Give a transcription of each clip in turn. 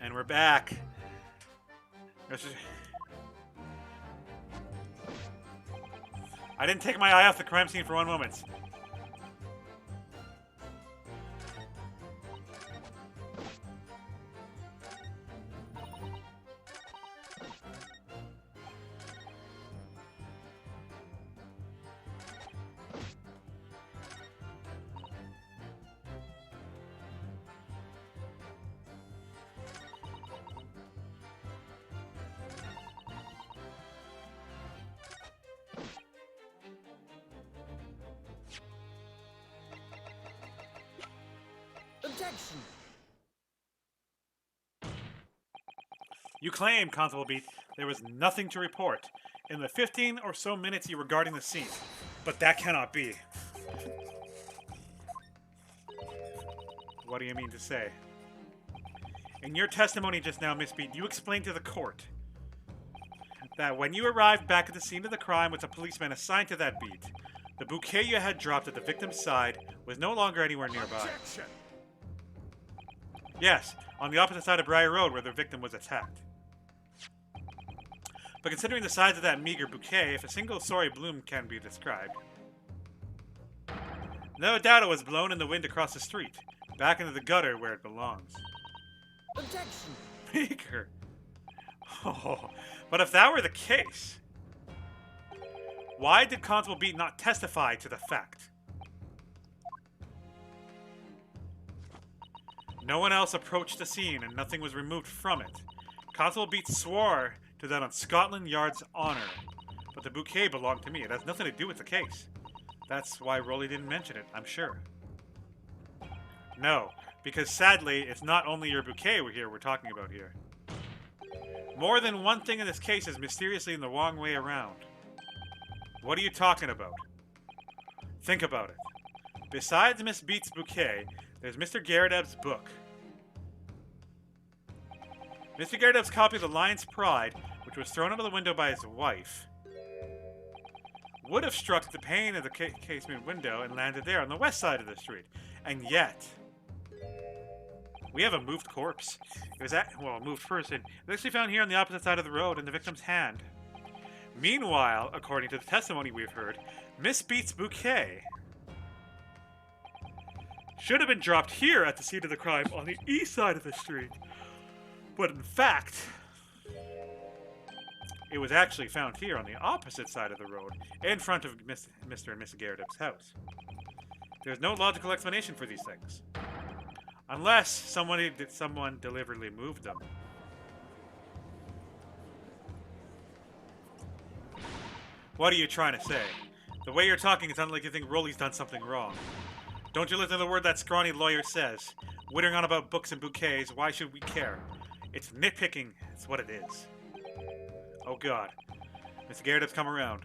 And we're back. I didn't take my eye off the crime scene for one moment. Objection! You claim, Constable Beat, there was nothing to report in the 15 or so minutes you were guarding the scene. But that cannot be. What do you mean to say? In your testimony just now, Miss Beat, you explained to the court that when you arrived back at the scene of the crime with a policeman assigned to that beat, the bouquet you had dropped at the victim's side was no longer anywhere nearby. Objection! Yes, on the opposite side of Briar Road where the victim was attacked. But considering the size of that meager bouquet, if a single sorry bloom can be described, no doubt it was blown in the wind across the street, back into the gutter where it belongs. Objection! Meager. Oh, but if that were the case, why did Constable Beat not testify to the fact? No one else approached the scene and nothing was removed from it. Constable Beat swore to that on Scotland Yard's honor. But the bouquet belonged to me. It has nothing to do with the case. That's why Rolly didn't mention it, I'm sure. No, because sadly, it's not only your bouquet we're talking about here. More than one thing in this case is mysteriously in the wrong way around. What are you talking about? Think about it. Besides Miss Beat's bouquet, there's Mr. Garrideb's book. Mr. Garrideb's copy of The Lion's Pride, which was thrown out of the window by his wife, would have struck the pane of the casement window and landed there on the west side of the street. And yet, we have a moved corpse. It was a moved person. It was actually found here on the opposite side of the road in the victim's hand. Meanwhile, according to the testimony we've heard, Miss Beat's bouquet should have been dropped here at the scene of the crime on the east side of the street. But in fact, it was actually found here on the opposite side of the road, in front of Mr. and Mrs. Garrideb's house. There's no logical explanation for these things. Unless someone deliberately moved them. What are you trying to say? The way you're talking, it sounds like you think Rolly's done something wrong. Don't you listen to the word that scrawny lawyer says? Wittering on about books and bouquets, why should we care? It's nitpicking, it's what it is. Oh god. Miss Garrideb's come around.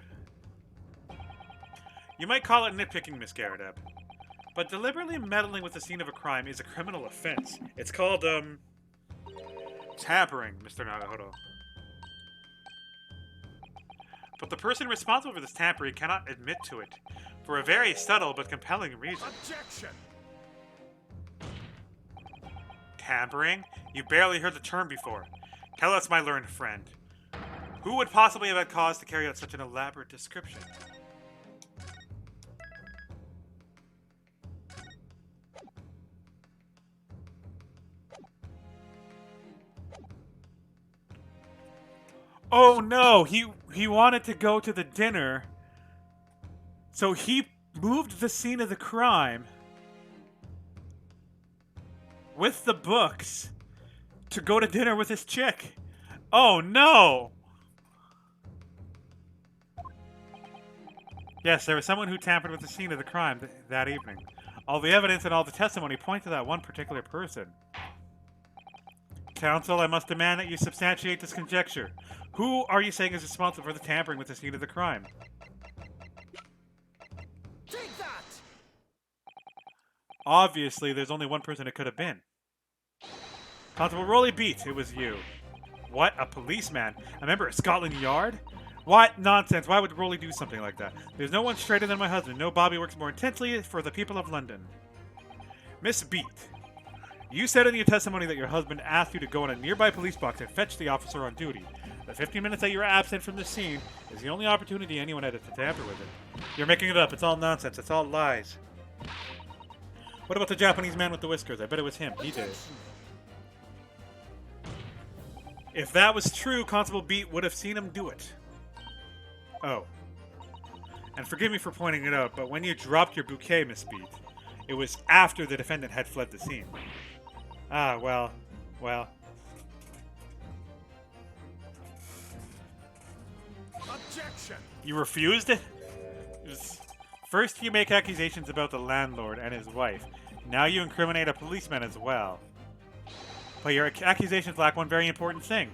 You might call it nitpicking, Miss Garrideb. But deliberately meddling with the scene of a crime is a criminal offense. It's called, tampering, Mr. Nagahodo. But the person responsible for this tampering cannot admit to it, for a very subtle but compelling reason. Objection! Tampering? You barely heard the term before. Tell us, my learned friend. Who would possibly have had cause to carry out such an elaborate description? Oh no, he wanted to go to the dinner, so he moved the scene of the crime with the books to go to dinner with his chick. Oh no! Yes, there was someone who tampered with the scene of the crime that evening. All the evidence and all the testimony point to that one particular person. Counsel, I must demand that you substantiate this conjecture. Who are you saying is responsible for the tampering with the scene of the crime? Take that! Obviously, there's only one person it could have been. Constable Rolly Beat, it was you. What? A policeman? A member of Scotland Yard? What nonsense? Why would Rolly do something like that? There's no one straighter than my husband. No Bobby works more intensely for the people of London. Miss Beat, You said in your testimony that your husband asked you to go in a nearby police box and fetch the officer on duty. The 15 minutes that you were absent from the scene is the only opportunity anyone had to tamper with it. You're making it up. It's all nonsense. It's all lies. What about the Japanese man with the whiskers? I bet it was him. He did it. Objection. If that was true, Constable Beat would have seen him do it. Oh. And forgive me for pointing it out, but when you dropped your bouquet, Miss Beat, it was after the defendant had fled the scene. Ah, well. Objection. You refused it? First you make accusations about the landlord and his wife. Now you incriminate a policeman as well. But your accusations lack one very important thing.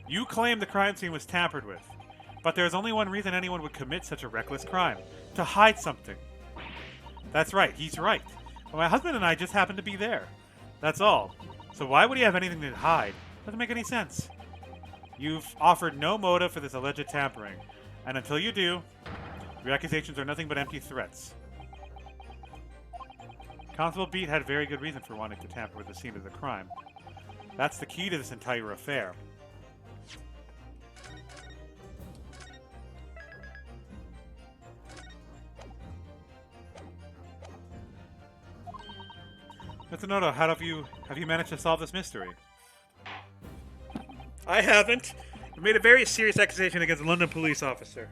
You claim the crime scene was tampered with. But there is only one reason anyone would commit such a reckless crime. To hide something. That's right, he's right. But my husband and I just happened to be there. That's all. So why would he have anything to hide? Doesn't make any sense. You've offered no motive for this alleged tampering. And until you do, your accusations are nothing but empty threats. Constable Beat had very good reason for wanting to tamper with the scene of the crime. That's the key to this entire affair. Mr. Noto, how have you managed to solve this mystery? I haven't. You made a very serious accusation against a London police officer.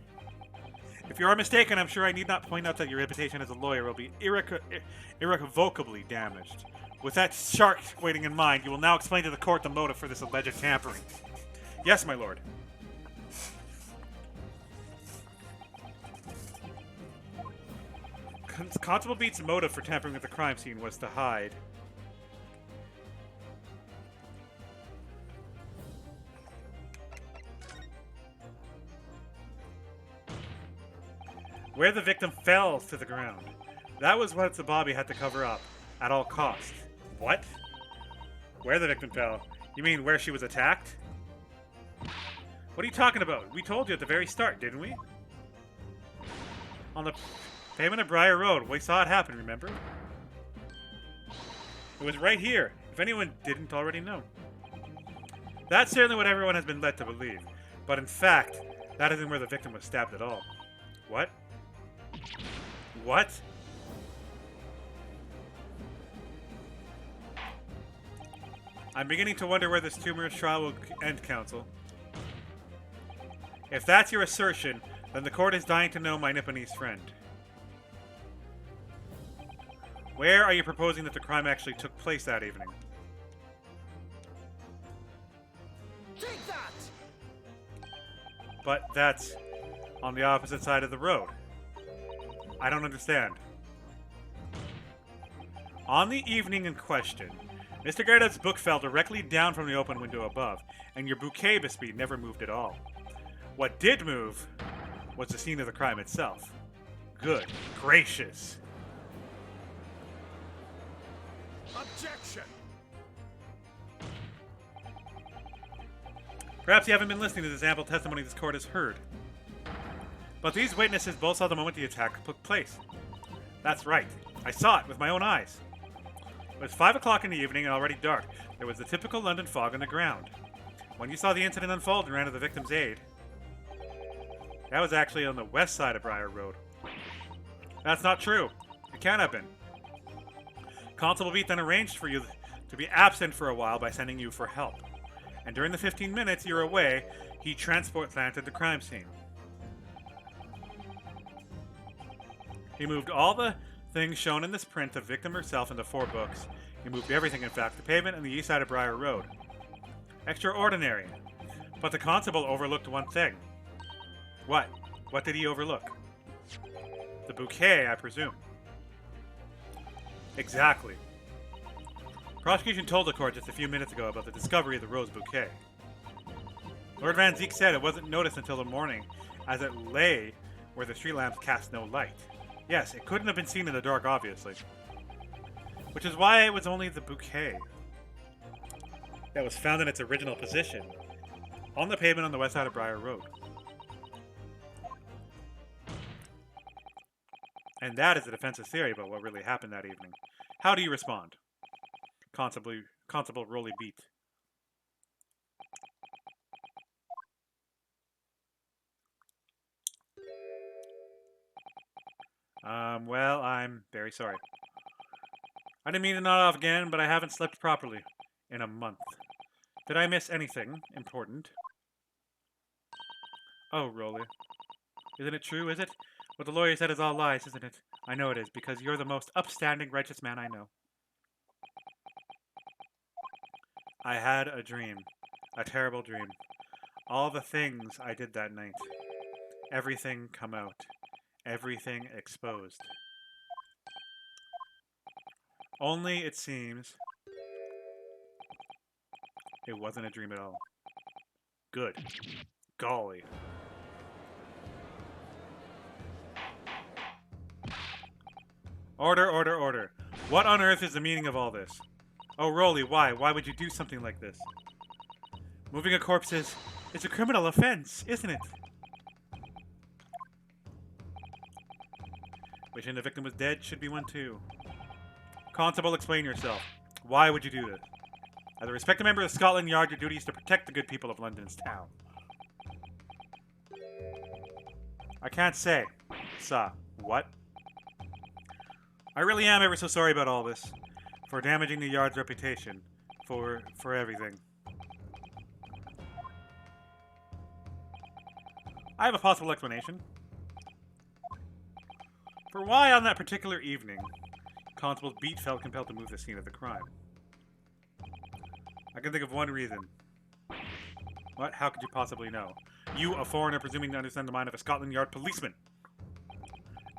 If you are mistaken, I'm sure I need not point out that your reputation as a lawyer will be irrevocably damaged. With that shark waiting in mind, you will now explain to the court the motive for this alleged tampering. Yes, my lord. Constable Beat's motive for tampering with the crime scene was to hide. Where the victim fell to the ground. That was what the Bobby had to cover up, at all costs. What? Where the victim fell? You mean where she was attacked? What are you talking about? We told you at the very start, didn't we? On the pavement of Briar Road. We saw it happen, remember? It was right here, if anyone didn't already know. That's certainly what everyone has been led to believe. But in fact, that isn't where the victim was stabbed at all. What? What? I'm beginning to wonder where this tumorous trial will end, counsel. If that's your assertion, then the court is dying to know my Nipponese friend. Where are you proposing that the crime actually took place that evening? Take that! But that's on the opposite side of the road. I don't understand. On the evening in question, Mr. Gerda's book fell directly down from the open window above, and your bouquet bespeed never moved at all. What did move was the scene of the crime itself. Good gracious. Objection! Perhaps you haven't been listening to this ample testimony this court has heard. But these witnesses both saw the moment the attack took place. That's right. I saw it with my own eyes. It was 5 o'clock in the evening and already dark. There was the typical London fog on the ground. When you saw the incident unfold and ran to the victim's aid, that was actually on the west side of Briar Road. That's not true. It can't have been. Constable Beat then arranged for you to be absent for a while by sending you for help. And during the 15 minutes you're away, he transplanted the crime scene. He moved all the things shown in this print of victim herself into 4 books. He moved everything, in fact, the pavement and the east side of Briar Road. Extraordinary. But the constable overlooked one thing. What? What did he overlook? The bouquet, I presume. Exactly. Prosecution told the court just a few minutes ago about the discovery of the rose bouquet. Lord Van Zeek said it wasn't noticed until the morning, as it lay where the street lamps cast no light. Yes, it couldn't have been seen in the dark, obviously. Which is why it was only the bouquet that was found in its original position, on the pavement on the west side of Briar Road. And that is the defense's theory about what really happened that evening. How do you respond? Constable Rolly Beat. Well, I'm very sorry. I didn't mean to nod off again, but I haven't slept properly in a month. Did I miss anything important? Oh, Rolly. Isn't it true, is it? What the lawyer said is all lies, isn't it? I know it is, because you're the most upstanding, righteous man I know. I had a dream. A terrible dream. All the things I did that night. Everything come out. Everything exposed. Only, it seems, it wasn't a dream at all. Good. Golly. Order, order, order. What on earth is the meaning of all this? Oh, Rolly, why? Why would you do something like this? Moving a corpse is a criminal offense, isn't it? Wishing the victim was dead should be one too. Constable, explain yourself. Why would you do this? As a respected member of Scotland Yard, your duty is to protect the good people of London's town. I can't say. Sir, what? I really am ever so sorry about all this. For damaging the Yard's reputation. For everything. I have a possible explanation. For why on that particular evening, Constable Beat felt compelled to move the scene of the crime. I can think of one reason. What? How could you possibly know? You, a foreigner, presuming to understand the mind of a Scotland Yard policeman.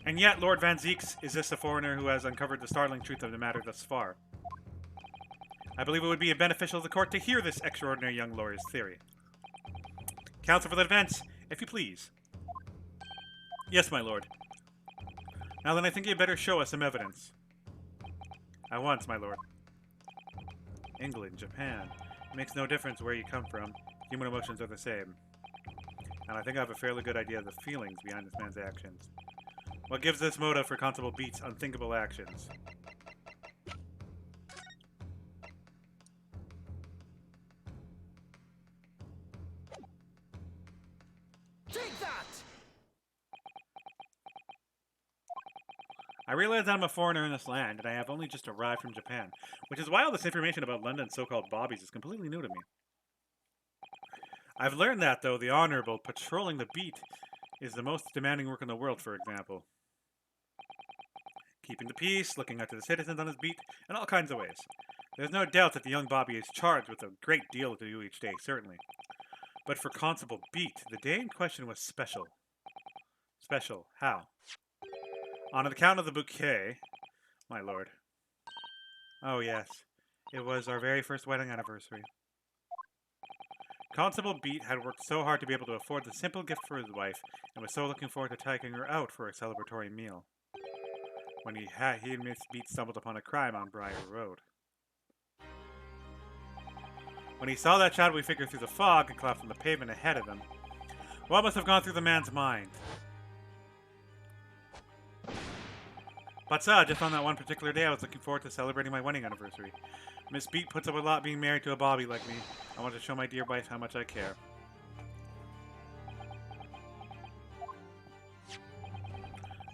And yet, Lord Van Zeeks is this a foreigner who has uncovered the startling truth of the matter thus far. I believe it would be beneficial to the court to hear this extraordinary young lawyer's theory. Counsel for the defense, if you please. Yes, my lord. Now then, I think you'd better show us some evidence. At once, my lord. England, Japan. It makes no difference where you come from. Human emotions are the same. And I think I have a fairly good idea of the feelings behind this man's actions. What gives this motive for Constable Beat's unthinkable actions? Take that! I realize that I'm a foreigner in this land, and I have only just arrived from Japan, which is why all this information about London's so-called bobbies is completely new to me. I've learned that, though, the honorable patrolling the beat is the most demanding work in the world, for example. Keeping the peace, looking after the citizens on his beat, in all kinds of ways. There's no doubt that the young Bobby is charged with a great deal to do each day, certainly. But for Constable Beat, the day in question was special. Special? How? On account of the bouquet, my lord. Oh yes, it was our very first wedding anniversary. Constable Beat had worked so hard to be able to afford the simple gift for his wife, and was so looking forward to taking her out for a celebratory meal. When he and Miss Beat stumbled upon a crime on Briar Road. When he saw that shadowy figure through the fog and collapsed on the pavement ahead of him, what must have gone through the man's mind? But sir, just on that one particular day, I was looking forward to celebrating my wedding anniversary. Miss Beat puts up a lot being married to a Bobby like me. I want to show my dear wife how much I care.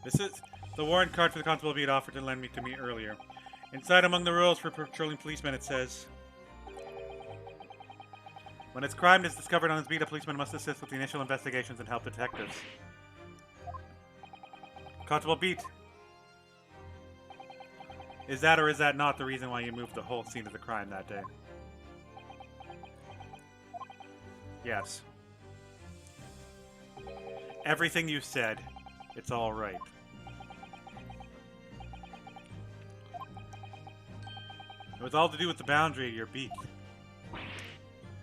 This is the warrant card for the Constable Beat offered to lend to me earlier. Inside, among the rules for patrolling policemen, it says, when its crime is discovered on his beat, a policeman must assist with the initial investigations and help detectives. Constable Beat. Is that or is that not the reason why you moved the whole scene of the crime that day? Yes. Everything you said, it's all right. It was all to do with the boundary of your beat.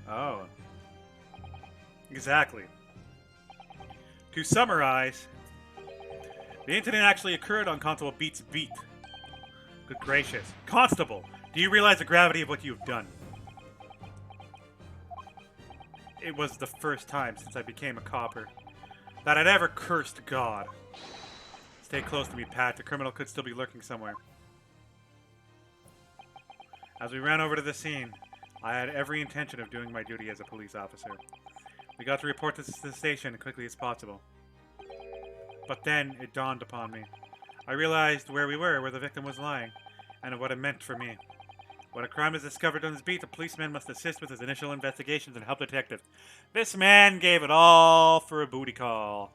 Oh. Exactly. To summarize, the incident actually occurred on Constable Beat's beat. Good gracious. Constable, do you realize the gravity of what you've done? It was the first time since I became a copper that I'd ever cursed God. Stay close to me, Pat. The criminal could still be lurking somewhere. As we ran over to the scene, I had every intention of doing my duty as a police officer. We got to report this to the station as quickly as possible. But then it dawned upon me. I realized where we were, where the victim was lying, and what it meant for me. When a crime is discovered on his beat, the policeman must assist with his initial investigations and help detectives. This man gave it all for a booty call.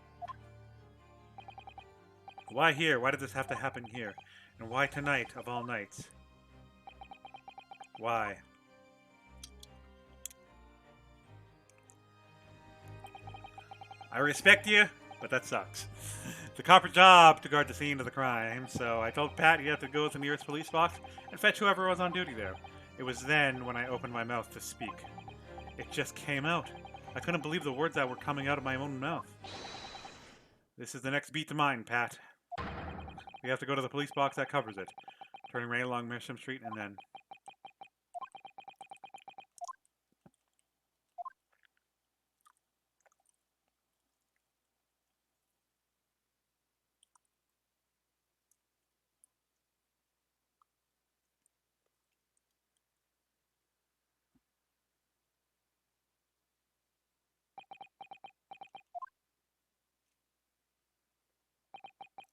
Why here? Why did this have to happen here? And why tonight, of all nights? Why? I respect you, but that sucks. It's a copper's job to guard the scene of the crime, so I told Pat he had to go to the nearest police box and fetch whoever was on duty there. It was then when I opened my mouth to speak. It just came out. I couldn't believe the words that were coming out of my own mouth. This is the next beat to mine, Pat. We have to go to the police box that covers it. Turning right along Mission Street and then...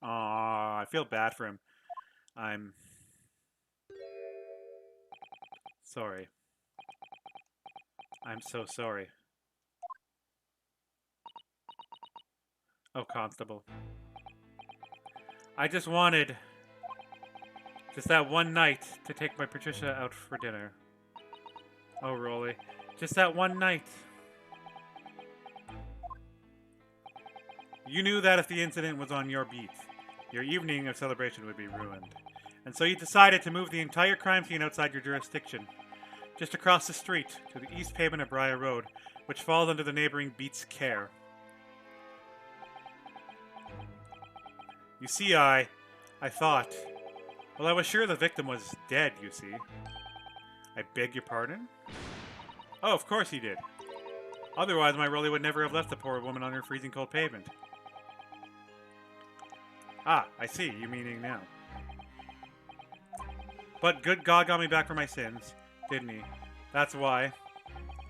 Aw, I feel bad for him. I'm... sorry. I'm so sorry. Oh, Constable. I just wanted... just that one night to take my Patricia out for dinner. Oh, Rolly. Just that one night. You knew that if the incident was on your beat, your evening of celebration would be ruined. And so you decided to move the entire crime scene outside your jurisdiction, just across the street to the east pavement of Briar Road, which falls under the neighboring beat's care. You see, I thought... well, I was sure the victim was dead, you see. I beg your pardon? Oh, of course he did. Otherwise, my Rolly would never have left the poor woman on her freezing cold pavement. Ah, I see, you meaning now. But good God got me back for my sins, didn't he? That's why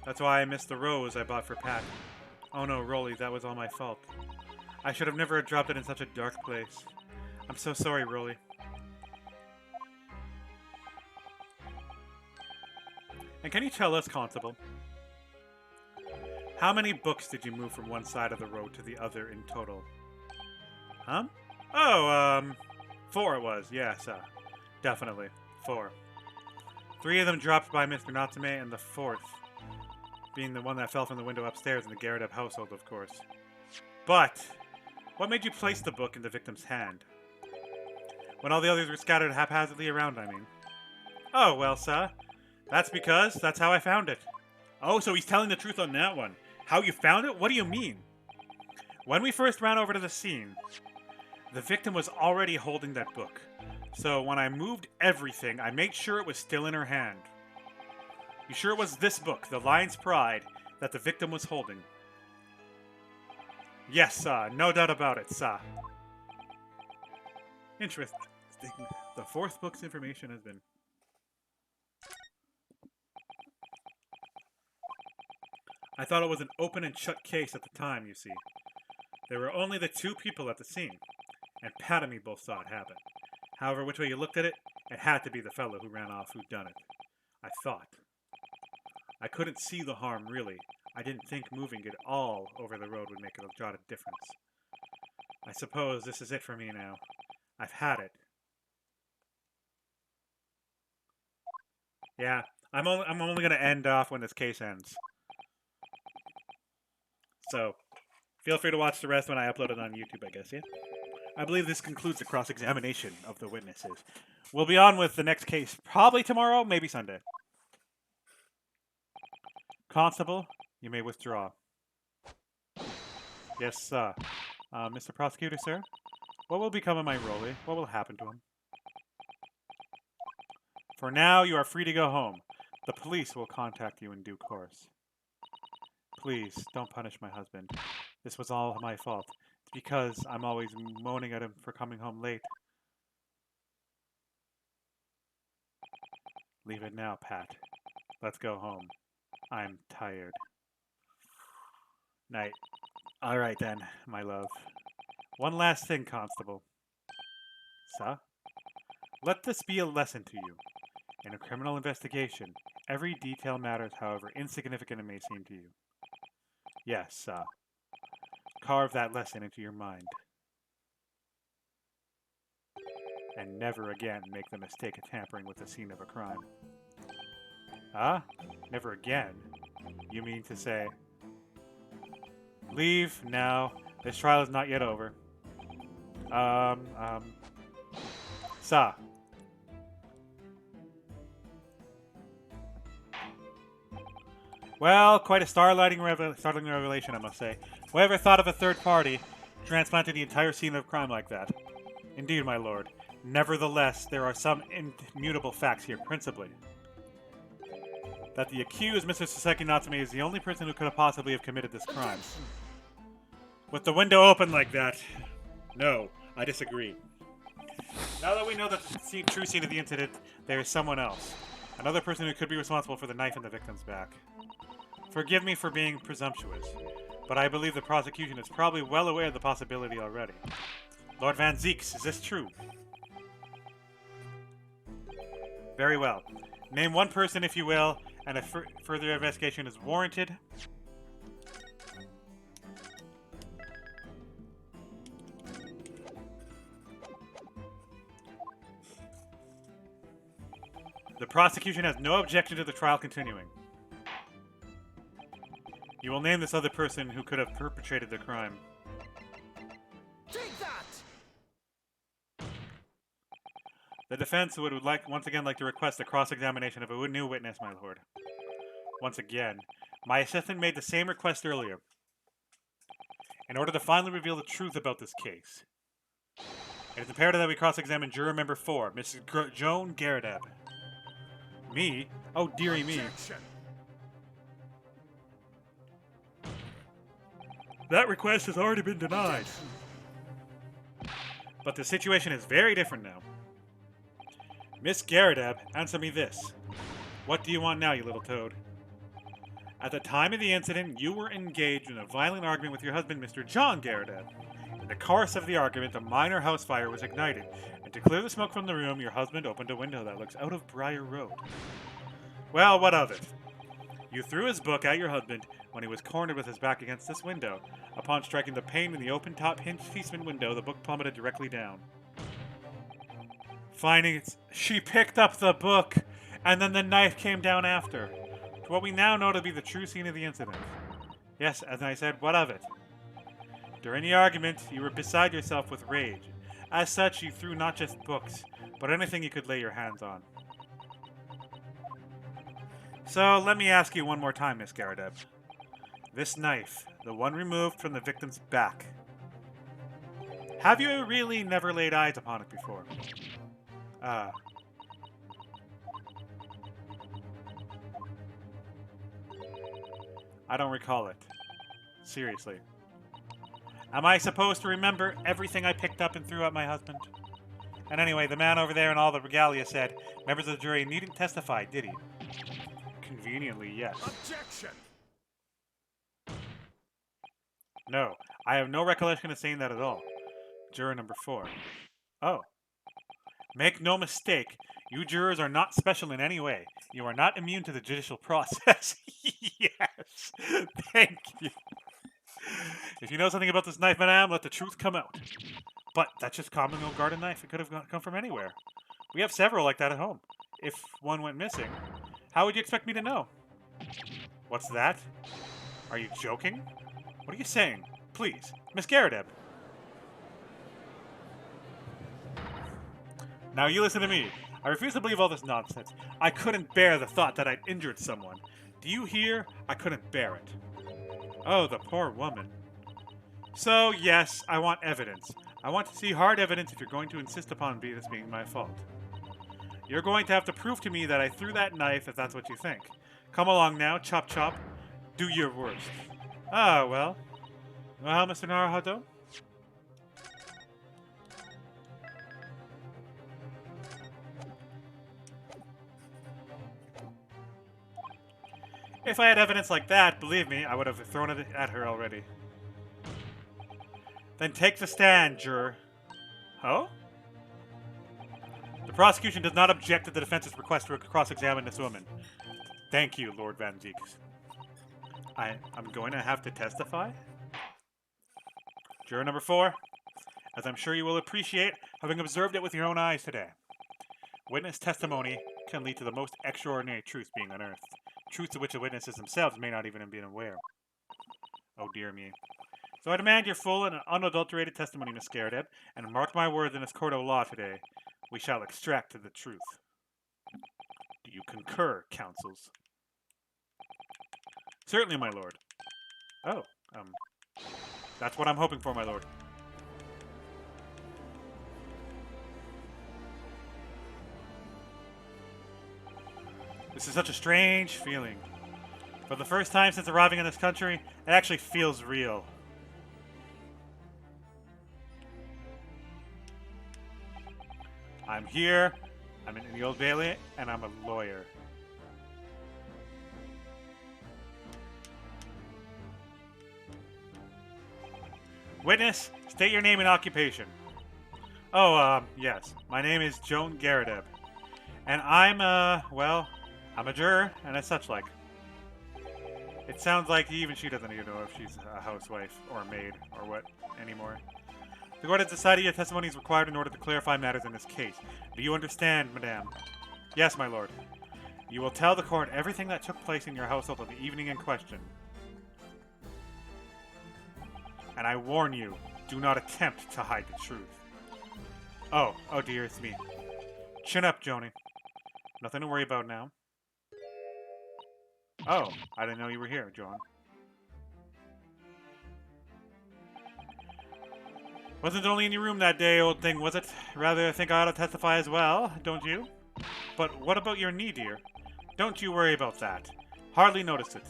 I missed the rose I bought for Pat. Oh no, Rolly, that was all my fault. I should have never dropped it in such a dark place. I'm so sorry, Rolly. And can you tell us, Constable, how many books did you move from one side of the road to the other in total? Huh? Oh, 4 it was. Yes, definitely. 4. 3 of them dropped by Mr. Natsume, and the 4th being the one that fell from the window upstairs in the Garrett household, of course. But, what made you place the book in the victim's hand? When all the others were scattered haphazardly around, I mean. Oh, well, sir, that's because that's how I found it. Oh, so he's telling the truth on that one. How you found it? What do you mean? When we first ran over to the scene, the victim was already holding that book. So when I moved everything, I made sure it was still in her hand. You sure it was this book, The Lion's Pride, that the victim was holding? Yes, sir. No doubt about it, sir. Interesting. The 4th book's information has been... I thought it was an open and shut case at the time, you see. There were only the 2 people at the scene, and Pat and me both saw it happen. However, which way you looked at it, it had to be the fellow who ran off who'd done it. I thought. I couldn't see the harm, really. I didn't think moving it all over the road would make a jot of difference. I suppose this is it for me now. I've had it. Yeah, I'm only going to end off when this case ends. So, feel free to watch the rest when I upload it on YouTube, I guess, yeah? I believe this concludes the cross-examination of the witnesses. We'll be on with the next case probably tomorrow, maybe Sunday. Constable, you may withdraw. Yes, sir. Mr. Prosecutor, sir? What will become of my Rolly? What will happen to him? For now, you are free to go home. The police will contact you in due course. Please, don't punish my husband. This was all my fault. It's because I'm always moaning at him for coming home late. Leave it now, Pat. Let's go home. I'm tired. Night. All right then, my love. One last thing, Constable. Sir? Let this be a lesson to you. In a criminal investigation, every detail matters, however insignificant it may seem to you. Yes, sir. Carve that lesson into your mind. And never again make the mistake of tampering with the scene of a crime. Huh? Never again? You mean to say... Leave now. This trial is not yet over. Sir. Well, quite a startling revelation, I must say. Whoever thought of a third party transplanting the entire scene of crime like that? Indeed, my lord. Nevertheless, there are some immutable facts here, principally. That the accused, Mr. Saseki Natsume, is the only person who could have possibly have committed this crime. With the window open like that, no, I disagree. Now that we know the true scene of the incident, there is someone else. Another person who could be responsible for the knife in the victim's back. Forgive me for being presumptuous, but I believe the prosecution is probably well aware of the possibility already. Lord Van Zeeks, is this true? Very well. Name one person, if you will, and if further investigation is warranted. The prosecution has no objection to the trial continuing. You will name this other person who could have perpetrated the crime. Take that! The defense would once again like to request a cross-examination of a new witness, my lord. Once again, my assistant made the same request earlier. In order to finally reveal the truth about this case, it is imperative that we cross-examine juror member 4, Mrs. Joan Garadab. Me? Oh, dearie me. Objection. That request has already been denied. But the situation is very different now. Miss Garadab, answer me this. What do you want now, you little toad? At the time of the incident, you were engaged in a violent argument with your husband, Mr. John Garadab. In the course of the argument, a minor house fire was ignited, and to clear the smoke from the room, your husband opened a window that looks out of Briar Road. Well, what of it? You threw his book at your husband when he was cornered with his back against this window. Upon striking the pane in the open-top hinged casement window, the book plummeted directly down. Finding it, she picked up the book, and then the knife came down after. To what we now know to be the true scene of the incident. Yes, as I said, what of it? During the argument, you were beside yourself with rage. As such, you threw not just books, but anything you could lay your hands on. So, let me ask you one more time, Miss Garadeb. This knife, the one removed from the victim's back. Have you really never laid eyes upon it before? I don't recall it. Seriously. Am I supposed to remember everything I picked up and threw at my husband? And anyway, the man over there in all the regalia said members of the jury needn't testify, did he? Conveniently, yes. Objection! No, I have no recollection of saying that at all. Juror number 4. Oh. Make no mistake, you jurors are not special in any way. You are not immune to the judicial process. Yes, thank you. If you know something about this knife, madame, let the truth come out. But that's just common old garden knife. It could have come from anywhere. We have several like that at home. If one went missing, how would you expect me to know? What's that? Are you joking? What are you saying? Please, Miss Garadeb. Now you listen to me. I refuse to believe all this nonsense. I couldn't bear the thought that I'd injured someone. Do you hear? I couldn't bear it. Oh, the poor woman. So, yes, I want evidence. I want to see hard evidence if you're going to insist upon this being my fault. You're going to have to prove to me that I threw that knife if that's what you think. Come along now, chop chop. Do your worst. Ah, well. Well, Mr. Naruhodo? If I had evidence like that, believe me, I would have thrown it at her already. Then take the stand, juror. Oh? The prosecution does not object to the defense's request to cross-examine this woman. Thank you, Lord Van Zieks. I'm going to have to testify? Juror number 4, as I'm sure you will appreciate, having observed it with your own eyes today. Witness testimony can lead to the most extraordinary truths being unearthed. Truths of which the witnesses themselves may not even have been aware. Oh dear me. So I demand your full and unadulterated testimony, Miss Garrett, and mark my words in this court of law today. We shall extract the truth. Do you concur, counsels? Certainly, my lord. Oh, that's what I'm hoping for, my lord. This is such a strange feeling. For the first time since arriving in this country, it actually feels real. I'm here, I'm in the Old Bailey, and I'm a lawyer. Witness, state your name and occupation. Oh, yes. My name is Joan Garrideb. And I'm, I'm a juror, and as such like. It sounds like even she doesn't even know if she's a housewife or a maid or what anymore. The court has decided your testimony is required in order to clarify matters in this case. Do you understand, madame? Yes, my lord. You will tell the court everything that took place in your household on the evening in question. And I warn you, do not attempt to hide the truth. Oh dear, it's me. Chin up, Joni. Nothing to worry about now. Oh, I didn't know you were here, John. Wasn't only in your room that day, old thing, was it? Rather, I think I ought to testify as well, don't you? But what about your knee, dear? Don't you worry about that. Hardly noticed it.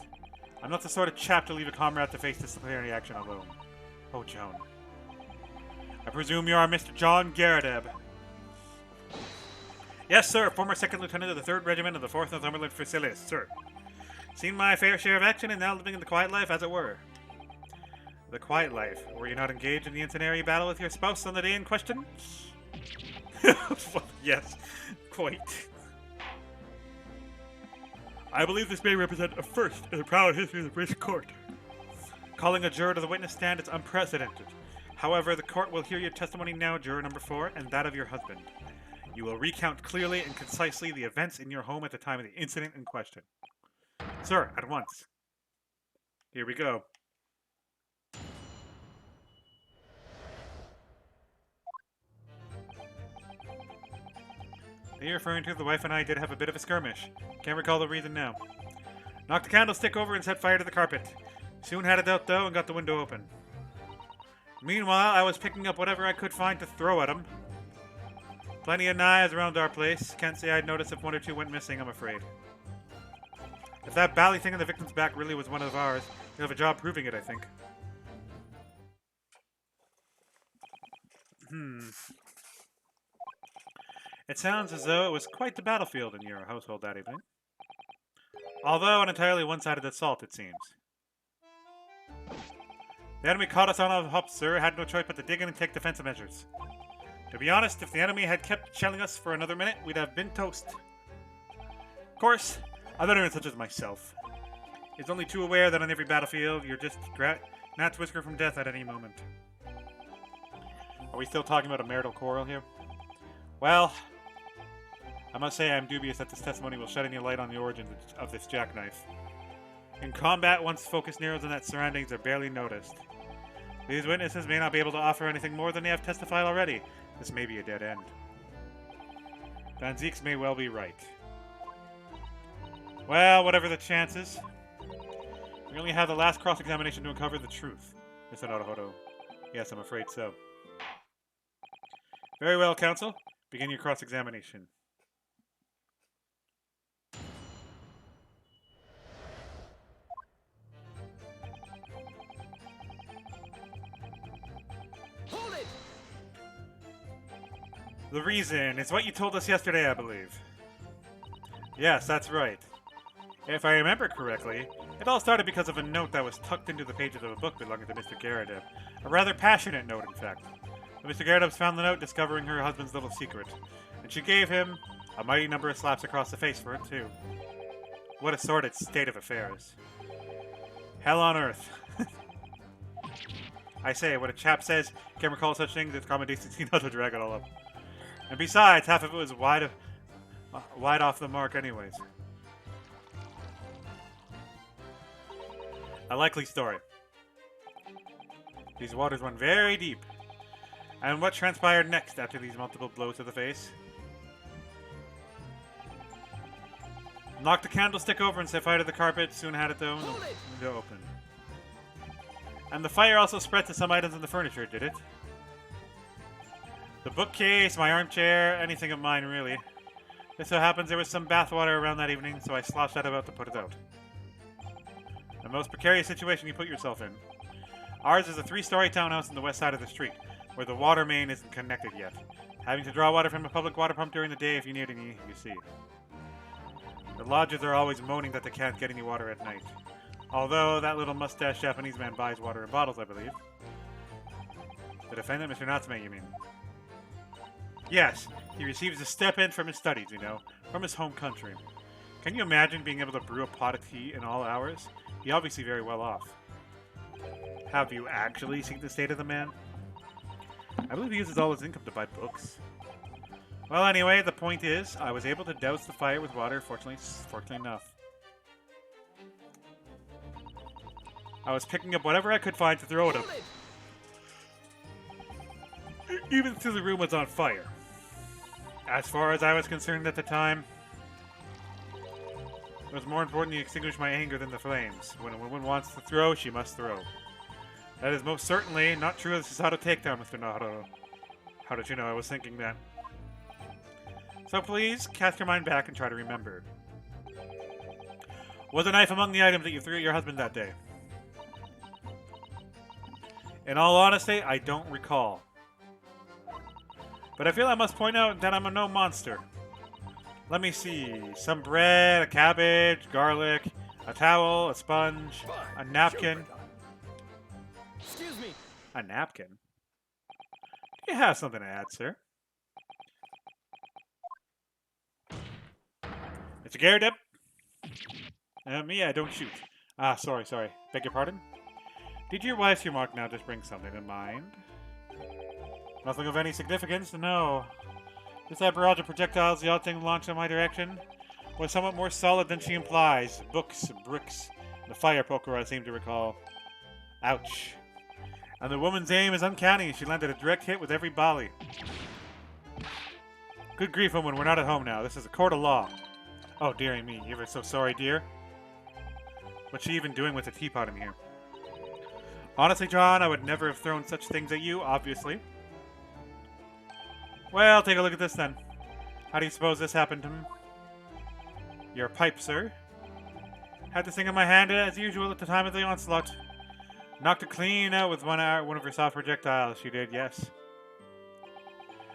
I'm not the sort of chap to leave a comrade to face disciplinary action alone. Oh, Joan. I presume you are Mr. John Garrideb. Yes, sir. Former second lieutenant of the 3rd Regiment of the 4th Northumberland Fusiliers, sir. Seen my fair share of action and now living in the quiet life, as it were. The quiet life? Were you not engaged in the incendiary battle with your spouse on the day in question? Well, yes, quite. I believe this may represent a first in the proud history of the British court. Calling a juror to the witness stand is unprecedented. However, the court will hear your testimony now, juror number 4, and that of your husband. You will recount clearly and concisely the events in your home at the time of the incident in question. Sir, at once. Here we go. Are you referring to the wife and I did have a bit of a skirmish? Can't recall the reason now. Knocked the candlestick over and set fire to the carpet. Soon had it out though and got the window open. Meanwhile, I was picking up whatever I could find to throw at him. Plenty of knives around our place. Can't say I'd noticed if 1 or 2 went missing, I'm afraid. If that bally thing in the victim's back really was one of ours, you'll have a job proving it, I think. It sounds as though it was quite the battlefield in your household that evening. Although an entirely one-sided assault, it seems. The enemy caught us on our hop, sir. Had no choice but to dig in and take defensive measures. To be honest, if the enemy had kept shelling us for another minute, we'd have been toast. Of course, a veteran such as myself is only too aware that on every battlefield, you're just gnat's whisker from death at any moment. Are we still talking about a marital quarrel here? Well, I must say I'm dubious that this testimony will shed any light on the origins of this jackknife. In combat, one's focus narrows and that surroundings are barely noticed. These witnesses may not be able to offer anything more than they have testified already. This may be a dead end. Van Zieks may well be right. Well, whatever the chances, we only have the last cross-examination to uncover the truth. Mr. Naruhodo. Yes, I'm afraid so. Very well, counsel. Begin your cross-examination. Hold it! The reason is what you told us yesterday, I believe. Yes, that's right. If I remember correctly, it all started because of a note that was tucked into the pages of a book belonging to Mr. Garrideb. A rather passionate note, in fact. But Mr. Garrideb found the note, discovering her husband's little secret. And she gave him a mighty number of slaps across the face for it, too. What a sordid state of affairs. Hell on earth. I say, when a chap says can't recall such things, it's common decency not to drag it all up. And besides, half of it was wide off the mark anyways. A likely story. These waters run very deep. And what transpired next after these multiple blows to the face? Knocked the candlestick over and set fire to the carpet, soon had it though, and the window open. And the fire also spread to some items in the furniture, did it? The bookcase, my armchair, anything of mine, really. It so happens there was some bathwater around that evening, so I sloshed that about to put it out. The most precarious situation you put yourself in. Ours is a 3-story townhouse on the west side of the street, where the water main isn't connected yet. Having to draw water from a public water pump during the day if you need any, you see. The lodgers are always moaning that they can't get any water at night. Although that little mustache Japanese man buys water in bottles, I believe. The defendant, Mr. Natsume, you mean? Yes, he receives a stipend from his studies, you know, from his home country. Can you imagine being able to brew a pot of tea in all hours? He's obviously very well off. Have you actually seen the state of the man? I believe he uses all his income to buy books. Well, anyway, the point is, I was able to douse the fire with water, fortunately enough. I was picking up whatever I could find to throw at him. Even though the room was on fire. As far as I was concerned at the time, it was more important to extinguish my anger than the flames. When a woman wants to throw, she must throw. That is most certainly not true of the Susato takedown, Mr. Naruto. How did you know I was thinking that? So please, cast your mind back and try to remember. Was a knife among the items that you threw at your husband that day? In all honesty, I don't recall. But I feel I must point out that I'm no monster. Let me see. Some bread, a cabbage, garlic, a towel, a sponge, a napkin. Excuse me. A napkin? Do you have something to add, sir? Mr. Garrideb? Yeah, don't shoot. Ah, sorry. Beg your pardon? Did your wife's remark now just bring something to mind? Nothing of any significance, no. This barrage of projectiles the odd thing launched in my direction was somewhat more solid than she implies. Books, bricks, and the fire poker I seem to recall. Ouch. And the woman's aim is uncanny. She landed a direct hit with every volley. Good grief, woman, we're not at home now. This is a court of law. Oh, dearie me. You ever so sorry, dear? What's she even doing with a teapot in here? Honestly, John, I would never have thrown such things at you, obviously. Well, take a look at this then. How do you suppose this happened to him? Your pipe, sir. Had this thing in my hand as usual at the time of the onslaught. Knocked it clean out with one of her soft projectiles, she did, yes.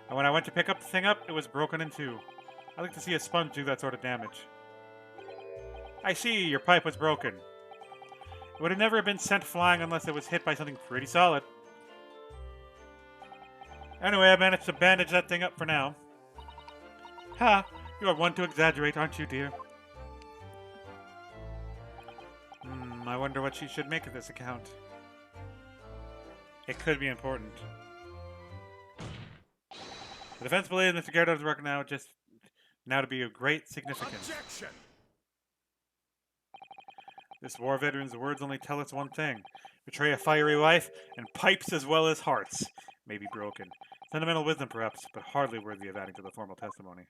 And when I went to pick the thing up, it was broken in two. I like to see a sponge do that sort of damage. I see, your pipe was broken. It would have never been sent flying unless it was hit by something pretty solid. Anyway, I managed to bandage that thing up for now. Ha! You are one to exaggerate, aren't you, dear? I wonder what she should make of this account. It could be important. The defense believes Mr. Garrideb's work now to be of great significance. Objection! This war veteran's words only tell us one thing. Betray a fiery wife, and pipes as well as hearts may be broken. Sentimental wisdom, perhaps, but hardly worthy of adding to the formal testimony.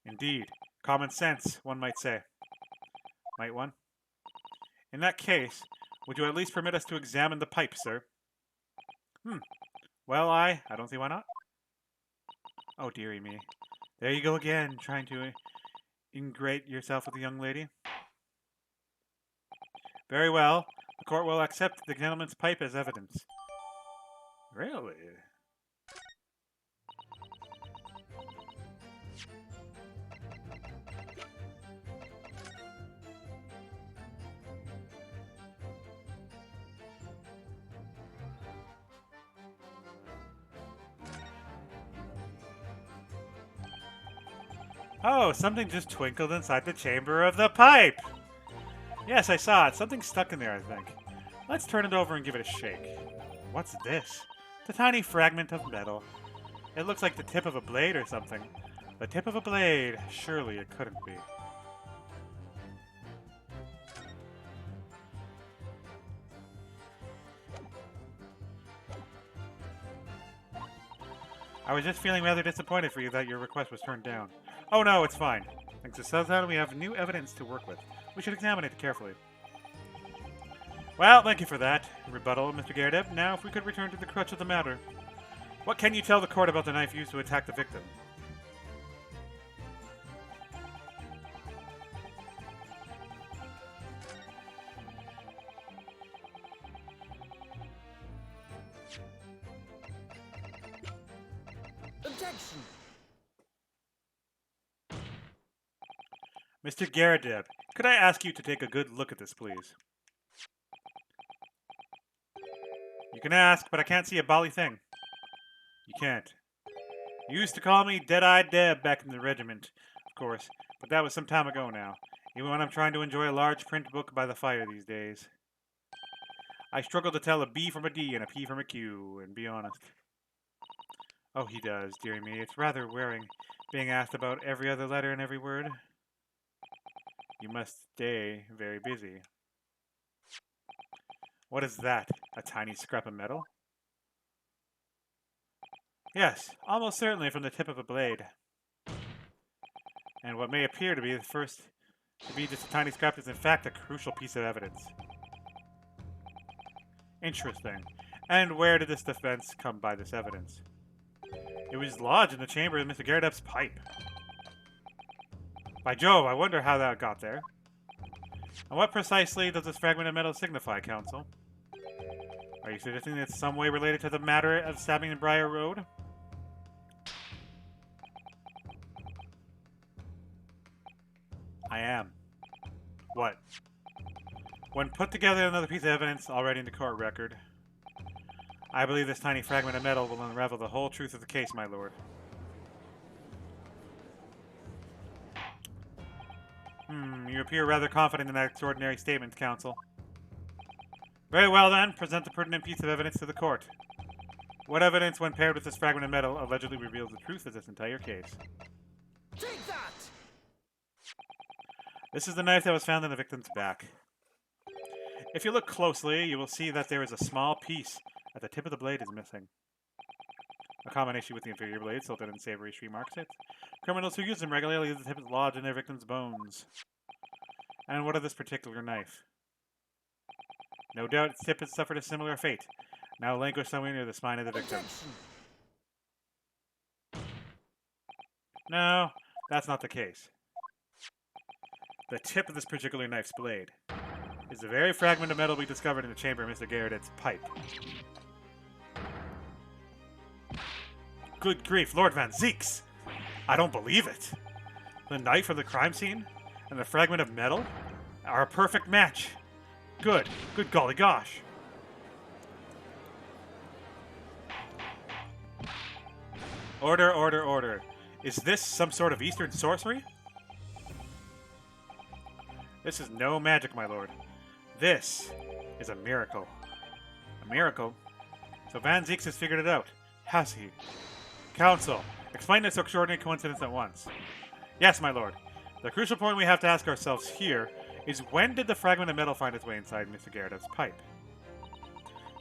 Indeed. Common sense, one might say. Might one? In that case, would you at least permit us to examine the pipe, sir? Well, I don't see why not. Oh, dearie me. There you go again, trying to ingrate yourself with the young lady. Very well. The court will accept the gentleman's pipe as evidence. Really? Oh, something just twinkled inside the chamber of the pipe! Yes, I saw it. Something stuck in there, I think. Let's turn it over and give it a shake. What's this? It's a tiny fragment of metal. It looks like the tip of a blade or something. The tip of a blade. Surely it couldn't be. I was just feeling rather disappointed for you that your request was turned down. Oh no, it's fine. Thanks to Southtown, we have new evidence to work with. We should examine it carefully. Well, thank you for that rebuttal, Mr. Garedeb. Now, if we could return to the crux of the matter. What can you tell the court about the knife used to attack the victim? Objection! Mr. Garedeb, could I ask you to take a good look at this, please? You can ask, but I can't see a bally thing. You can't. You used to call me Dead-Eyed Deb back in the regiment, of course, but that was some time ago now, even when I'm trying to enjoy a large print book by the fire these days. I struggle to tell a B from a D and a P from a Q, and be honest. Oh, he does, dearie me. It's rather wearing, being asked about every other letter and every word. You must stay very busy. What is that? A tiny scrap of metal? Yes, almost certainly from the tip of a blade. And what may appear to be the first to be just a tiny scrap is in fact a crucial piece of evidence. Interesting. And where did this defense come by this evidence? It was lodged in the chamber of Mr. Garedeb's pipe. By Jove, I wonder how that got there. And what precisely does this fragment of metal signify, Counsel? Are you suggesting it's some way related to the matter of stabbing in Briar Road? I am. What? When put together another piece of evidence already in the court record, I believe this tiny fragment of metal will unravel the whole truth of the case, my lord. You appear rather confident in that extraordinary statement, Counsel. Very well, then. Present the pertinent piece of evidence to the court. What evidence, when paired with this fragment of metal, allegedly reveals the truth of this entire case? Take that! This is the knife that was found in the victim's back. If you look closely, you will see that there is a small piece at the tip of the blade is missing. A common issue with the inferior blade, so that unsavory street marks it. Criminals who use them regularly leave the tip lodged in their victim's bones. And what of this particular knife? No doubt its tip has suffered a similar fate. Now languished somewhere near the spine of the victim. No, that's not the case. The tip of this particular knife's blade is the very fragment of metal we discovered in the chamber of Mr. Garedeb's pipe. Good grief, Lord Van Zeeks! I don't believe it! The knife from the crime scene and the fragment of metal are a perfect match. Good golly gosh. Order, order, order. Is this some sort of Eastern sorcery? This is no magic, my lord. This is a miracle. A miracle? So Van Zeeks has figured it out. Has he? Counsel, explain this extraordinary coincidence at once. Yes, my lord. The crucial point we have to ask ourselves here is when did the fragment of metal find its way inside Mr. Garedeb's pipe?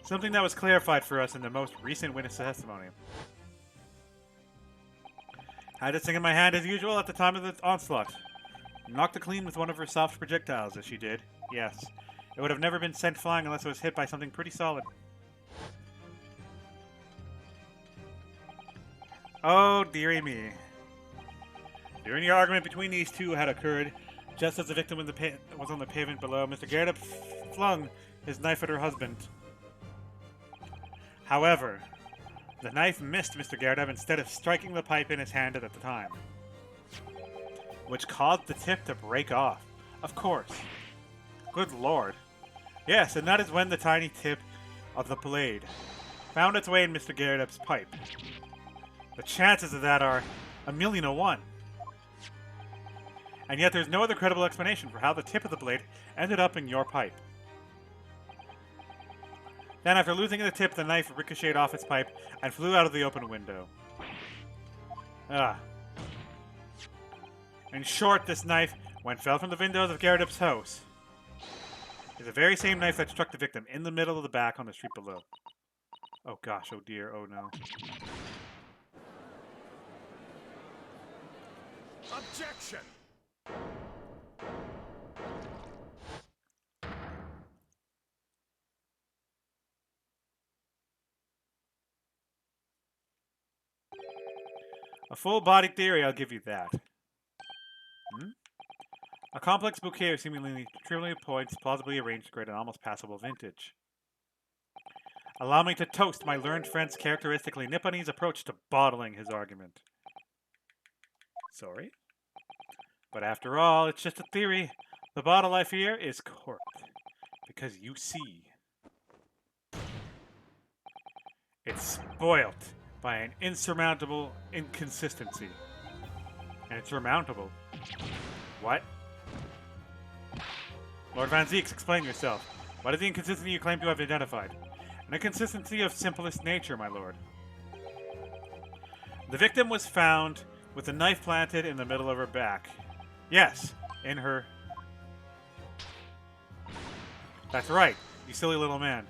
Something that was clarified for us in the most recent witness testimony. Had this thing in my hand as usual at the time of the onslaught. Knocked it clean with one of her soft projectiles, as she did. Yes. It would have never been sent flying unless it was hit by something pretty solid. Oh, dearie me. During the argument between these two had occurred, just as the victim was on the pavement below, Mr. Garedeb flung his knife at her husband. However, the knife missed Mr. Garedeb instead of striking the pipe in his hand at the time, which caused the tip to break off. Of course. Good lord. Yes, and that is when the tiny tip of the blade found its way in Mr. Garedeb's pipe. The chances of that are 1,000,000 to 1. And yet there's no other credible explanation for how the tip of the blade ended up in your pipe. Then, after losing the tip, the knife ricocheted off its pipe and flew out of the open window. In short, this knife, when fell from the windows of Gyarados' house, is the very same knife that struck the victim in the middle of the back on the street below. Oh gosh, oh dear, oh no. Objection! A full-bodied theory, I'll give you that. A complex bouquet of seemingly trivial points plausibly arranged to create an almost passable vintage. Allow me to toast my learned friend's characteristically Nipponese approach to bottling his argument. Sorry? But after all, it's just a theory. The bottle I fear is corked. Because you see, it's spoilt by an insurmountable inconsistency. And it's surmountable. What? Lord Van Zeeks, explain yourself. What is the inconsistency you claim to have identified? An inconsistency of simplest nature, my lord. The victim was found with a knife planted in the middle of her back. Yes, in her... That's right, you silly little man.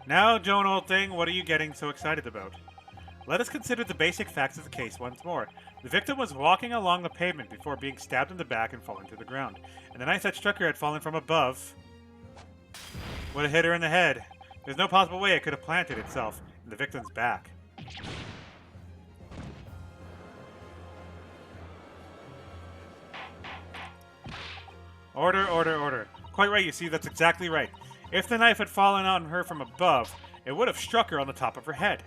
Now, Joan, old thing, what are you getting so excited about? Let us consider the basic facts of the case once more. The victim was walking along the pavement before being stabbed in the back and falling to the ground. And the knife that struck her had fallen from above. Would have hit her in the head. There's no possible way it could have planted itself in the victim's back. Order, order, order. Quite right, you see, that's exactly right. If the knife had fallen on her from above, it would have struck her on the top of her head.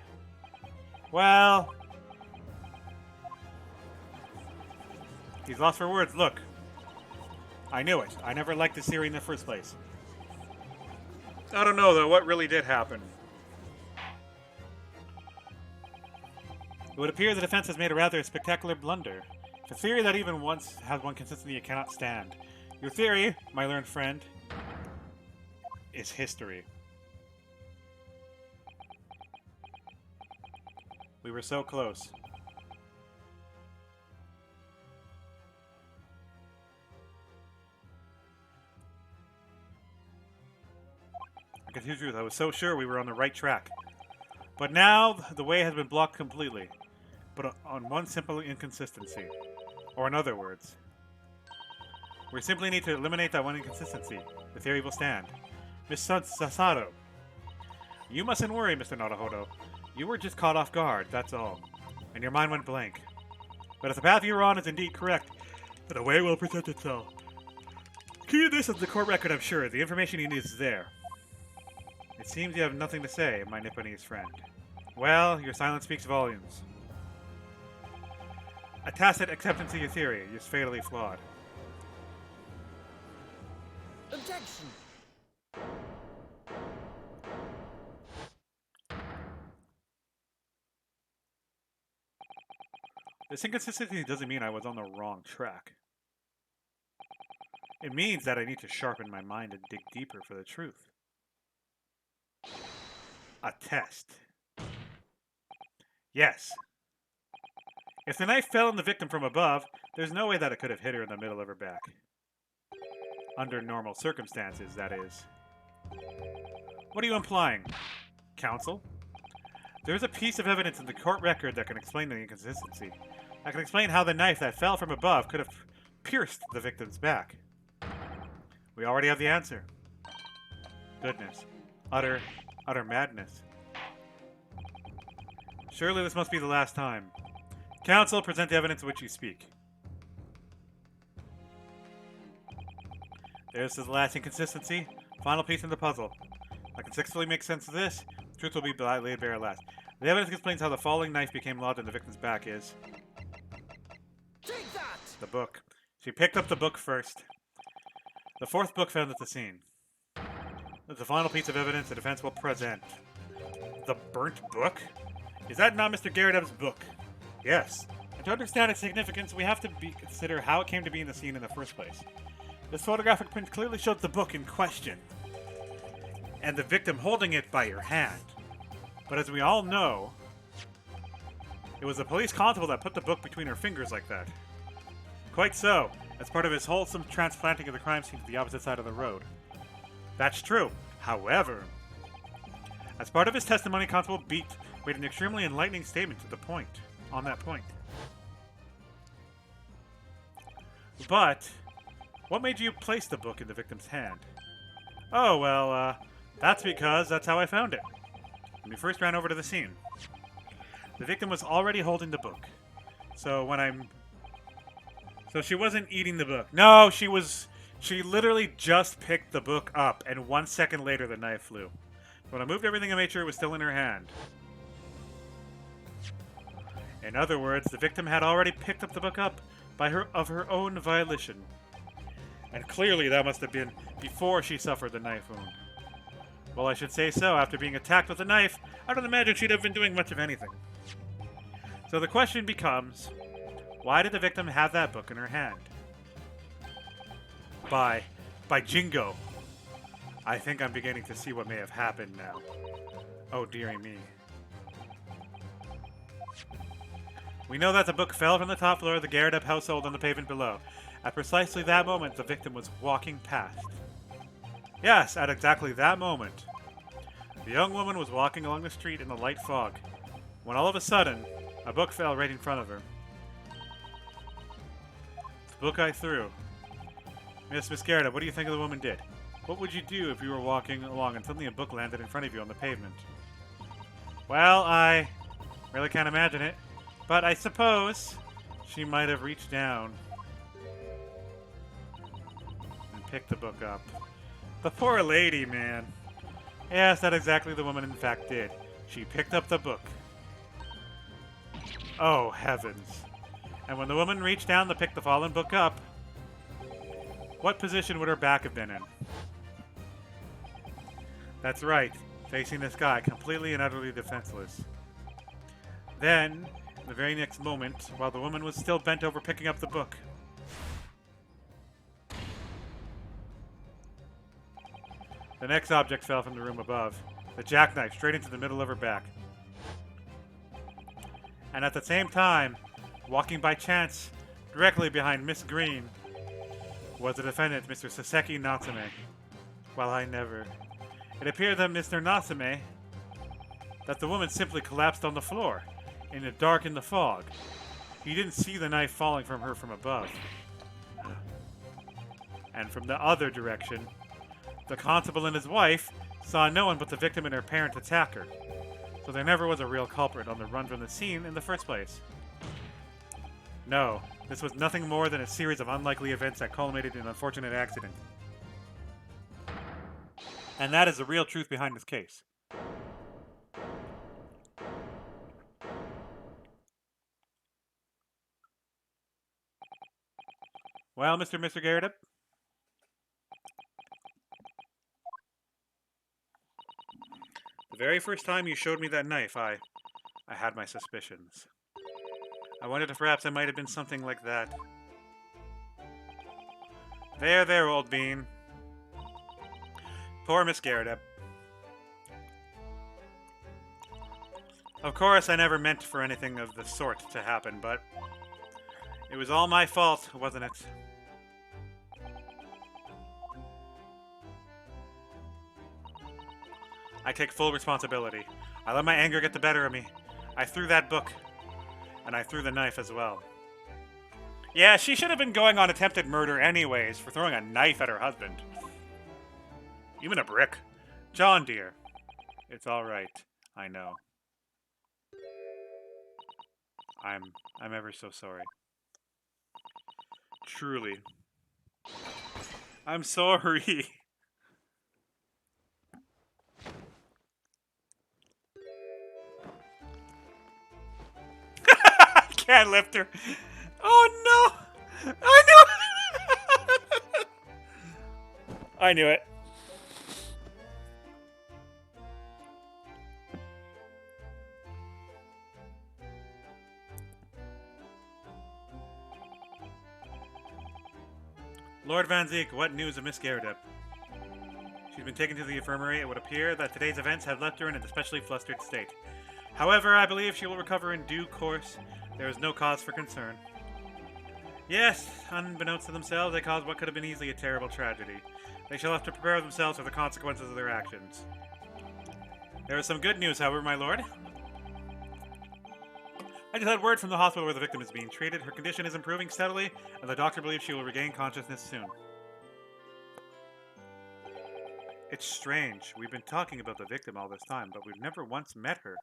Well... He's lost for words, look. I knew it. I never liked this theory in the first place. I don't know, though, what really did happen. It would appear the defense has made a rather spectacular blunder. It's a theory that even once has one consistency it cannot stand. Your theory, my learned friend, is history. We were so close. I can tell you the truth, I was so sure we were on the right track. But now, the way has been blocked completely. But on one simple inconsistency. Or in other words, we simply need to eliminate that one inconsistency. The theory will stand. Miss Sasato, you mustn't worry, Mr. Naruhodo. You were just caught off guard, that's all. And your mind went blank. But if the path you're on is indeed correct, then a way will present itself. Key to this is the court record, I'm sure. The information you need is there. It seems you have nothing to say, my Nipponese friend. Well, your silence speaks volumes. A tacit acceptance of your theory is fatally flawed. Objection! This inconsistency doesn't mean I was on the wrong track. It means that I need to sharpen my mind and dig deeper for the truth. A test. Yes. If the knife fell on the victim from above, there's no way that it could have hit her in the middle of her back. Under normal circumstances, that is. What are you implying, counsel? There's a piece of evidence in the court record that can explain the inconsistency. That can explain how the knife that fell from above could have pierced the victim's back. We already have the answer. Goodness. Utter madness. Surely this must be the last time. Counsel, present the evidence of which you speak. There's the last inconsistency. Final piece in the puzzle. I can successfully make sense of this. The truth will be laid bare at last. The evidence explains how the falling knife became lodged in the victim's back is... Take that! the book. She picked up the book first. The fourth book found at the scene. The final piece of evidence the defense will present. The burnt book? Is that not Mr. Gyarados' book? Yes. And to understand its significance, we have to consider how it came to be in the scene in the first place. This photographic print clearly showed the book in question, and the victim holding it by her hand. But as we all know, it was the police constable that put the book between her fingers like that. Quite so, as part of his wholesome transplanting of the crime scene to the opposite side of the road. That's true. However, as part of his testimony, Constable Beat made an extremely enlightening statement to the point, on that point. But, what made you place the book in the victim's hand? Oh, well, that's because that's how I found it. When we first ran over to the scene. The victim was already holding the book. So she wasn't eating the book. No, she literally just picked the book up, and 1 second later the knife flew. When I moved everything, I made sure it was still in her hand. In other words, the victim had already picked up the book up of her own volition. And clearly that must have been before she suffered the knife wound. Well, I should say so. After being attacked with a knife, I don't imagine she'd have been doing much of anything. So the question becomes, why did the victim have that book in her hand? By Jingo. I think I'm beginning to see what may have happened now. Oh, dearie me. We know that the book fell from the top floor of the Garrett household on the pavement below. At precisely that moment, the victim was walking past. Yes, at exactly that moment. The young woman was walking along the street in the light fog, when all of a sudden, a book fell right in front of her. The book I threw. Miss Garrett, what do you think the woman did? What would you do if you were walking along and suddenly a book landed in front of you on the pavement? Well, I really can't imagine it. But I suppose she might have reached down and picked the book up. The poor lady, man. Yes, that's exactly the woman in fact did. She picked up the book. Oh, heavens. And when the woman reached down to pick the fallen book up, what position would her back have been in? That's right, facing this guy, completely and utterly defenseless. Then, the very next moment, while the woman was still bent over picking up the book, the next object fell from the room above, the jackknife straight into the middle of her back. And at the same time, walking by chance, directly behind Miss Green, was the defendant, Mr. Saseki Natsume. Well, I never. It appeared that Mr. Natsume, that the woman simply collapsed on the floor, in the dark in the fog. He didn't see the knife falling from her from above. And from the other direction, the constable and his wife saw no one but the victim and her parent attack her. So there never was a real culprit on the run from the scene in the first place. No, this was nothing more than a series of unlikely events that culminated in an unfortunate accident. And that is the real truth behind this case. Well, Mr. Garrett, the very first time you showed me that knife, I had my suspicions. I wondered if perhaps it might have been something like that. There, old bean. Poor Miss Garrett. Of course, I never meant for anything of the sort to happen, but it was all my fault, wasn't it? I take full responsibility. I let my anger get the better of me. I threw that book. And I threw the knife as well. Yeah, she should have been going on attempted murder anyways for throwing a knife at her husband. Even a brick. John, dear. It's alright. I know. I'm ever so sorry. Truly. I'm sorry. Can't lift her. Oh no! I knew it! I knew it. Lord Van Zeek, what news of Miss Garrett? She's been taken to the infirmary. It would appear that today's events have left her in an especially flustered state. However, I believe she will recover in due course. There is no cause for concern. Yes, unbeknownst to themselves, they caused what could have been easily a terrible tragedy. They shall have to prepare themselves for the consequences of their actions. There is some good news, however, my lord. I just had word from the hospital where the victim is being treated. Her condition is improving steadily, and the doctor believes she will regain consciousness soon. It's strange. We've been talking about the victim all this time, but we've never once met her.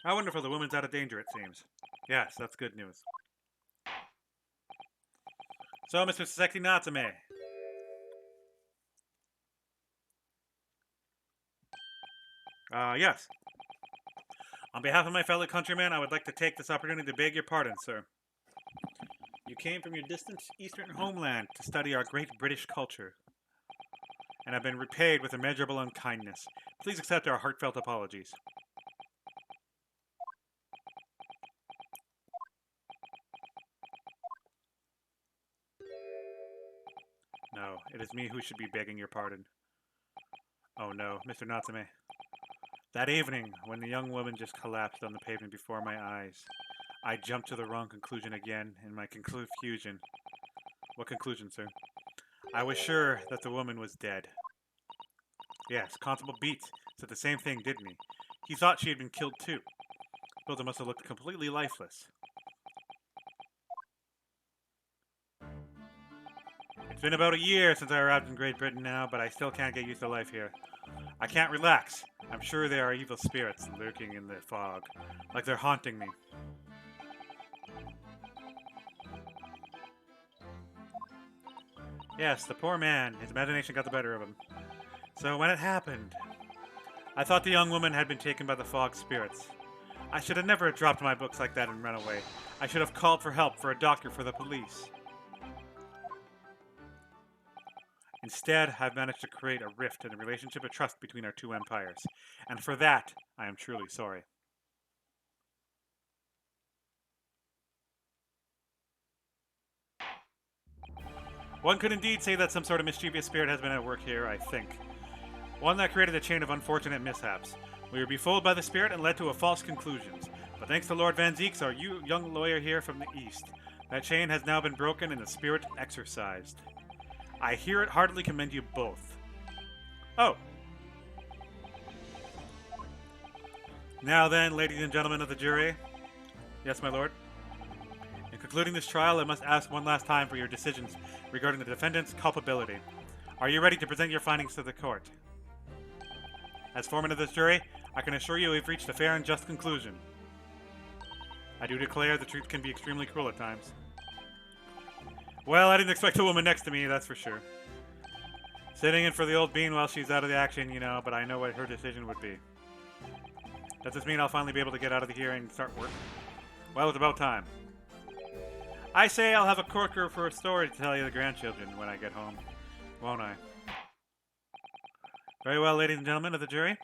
How wonderful, the woman's out of danger, it seems. Yes, that's good news. So, Mr. Saseki Natsume. Yes. On behalf of my fellow countrymen, I would like to take this opportunity to beg your pardon, sir. You came from your distant eastern homeland to study our great British culture, and have been repaid with immeasurable unkindness. Please accept our heartfelt apologies. No, it is me who should be begging your pardon. Oh no, Mr. Natsume. That evening, when the young woman just collapsed on the pavement before my eyes, I jumped to the wrong conclusion again in my confusion. What conclusion, sir? I was sure that the woman was dead. Yes, Constable Beats said the same thing, didn't he? He thought she had been killed too. Hilda must have looked completely lifeless. It's been about a year since I arrived in Great Britain now, but I still can't get used to life here. I can't relax. I'm sure there are evil spirits lurking in the fog, like they're haunting me. Yes, the poor man. His imagination got the better of him. So when it happened, I thought the young woman had been taken by the fog spirits. I should have never dropped my books like that and run away. I should have called for help, for a doctor, for the police. Instead, I've managed to create a rift in a relationship of trust between our two empires. And for that, I am truly sorry. One could indeed say that some sort of mischievous spirit has been at work here, I think. One that created a chain of unfortunate mishaps. We were befooled by the spirit and led to a false conclusions. But thanks to Lord Van Zeeks, our young lawyer here from the east, that chain has now been broken and the spirit exorcised. I heartily commend you both. Oh. Now then, ladies and gentlemen of the jury. Yes, my lord. In concluding this trial, I must ask one last time for your decisions regarding the defendant's culpability. Are you ready to present your findings to the court? As foreman of this jury, I can assure you we've reached a fair and just conclusion. I do declare the truth can be extremely cruel at times. Well, I didn't expect the woman next to me, that's for sure. Sitting in for the old bean while she's out of the action, you know, but I know what her decision would be. Does this mean I'll finally be able to get out of the hearing and start work? Well, it's about time. I say I'll have a corker for a story to tell you the grandchildren when I get home, won't I? Very well, ladies and gentlemen of the jury.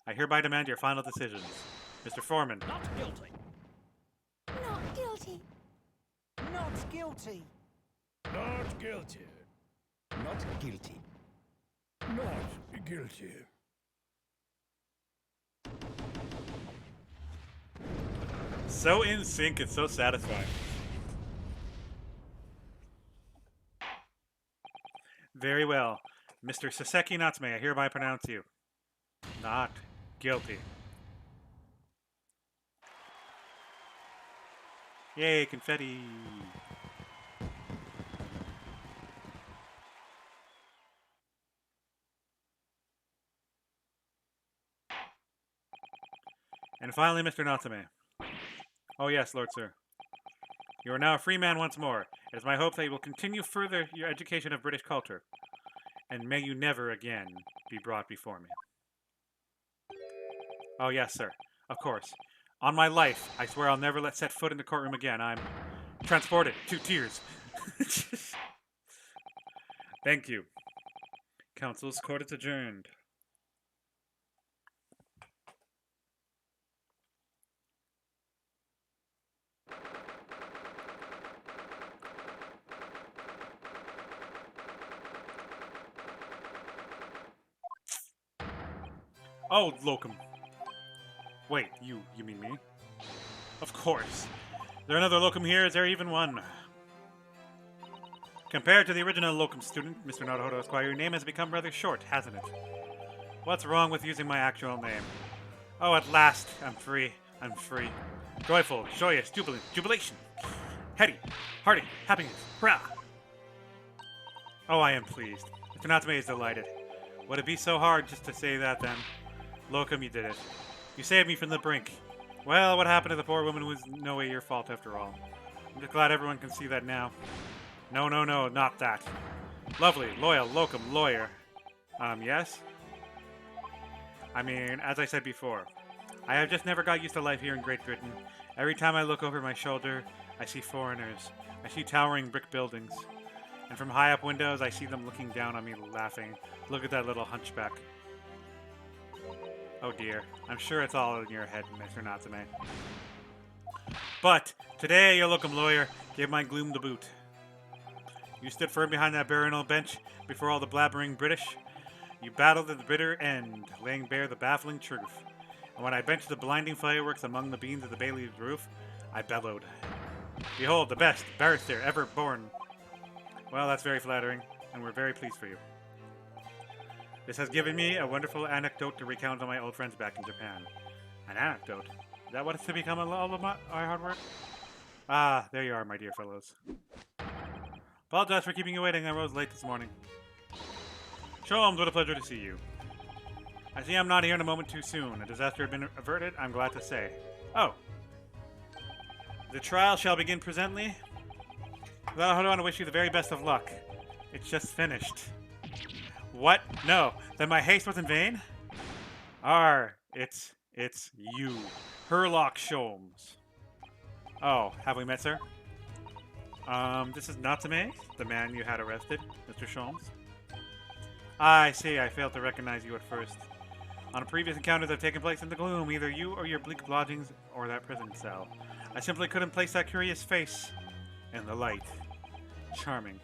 I hereby demand your final decisions. Mr. Foreman. Not guilty. Not guilty. Not guilty. Not guilty. Not guilty. Not guilty. So in sync, it's so satisfying. Very well. Mr. Saseki Natsume, I hereby pronounce you not guilty. Yay, confetti! And finally, Mr. Natsume. Oh yes, Lord Sir. You are now a free man once more. It is my hope that you will continue further your education of British culture. And may you never again be brought before me. Oh yes, sir. Of course. On my life, I swear I'll never set foot in the courtroom again. I'm transported. 2 tears. Thank you. Council's court is adjourned. Oh, locum. Wait, you mean me? Of course. Is there another locum here? Is there even one? Compared to the original locum student, Mr. Naruhodo Esquire, your name has become rather short, hasn't it? What's wrong with using my actual name? Oh, at last, I'm free. I'm free. Joyful, joyous, jubilation. Heady, hearty, happiness, hurrah! Oh, I am pleased. Mr. Natsume is delighted. Would it be so hard just to say that, then? Locum, you did it. You saved me from the brink. Well, what happened to the poor woman was no way your fault after all. I'm just glad everyone can see that now. No, not that. Lovely, loyal, locum, lawyer. Yes? I mean, as I said before, I have just never got used to life here in Great Britain. Every time I look over my shoulder, I see foreigners. I see towering brick buildings. And from high up windows, I see them looking down on me, laughing. Look at that little hunchback. Oh dear, I'm sure it's all in your head, Mr. Natsume. But today, your locum lawyer gave my gloom the boot. You stood firm behind that barren bench before all the blabbering British. You battled to the bitter end, laying bare the baffling truth. And when I benched the blinding fireworks among the beams of the Bailey's roof, I bellowed. Behold, the best barrister ever born. Well, that's very flattering, and we're very pleased for you. This has given me a wonderful anecdote to recount to my old friends back in Japan. An anecdote? Is that what it's to become all of our hard work? Ah, there you are, my dear fellows. Apologize for keeping you waiting. I rose late this morning. Sholmes, what a pleasure to see you. I see I'm not here in a moment too soon. A disaster had been averted, I'm glad to say. Oh. The trial shall begin presently. Well, I want to wish you the very best of luck. It's just finished. What? No. Then my haste was in vain? It's you. Herlock Sholmes. Oh, have we met, sir? This is Natsume, the man you had arrested, Mr. Sholmes. I see, I failed to recognize you at first. On previous encounters that have taken place in the gloom, either you or your bleak lodgings or that prison cell. I simply couldn't place that curious face in the light. Charming.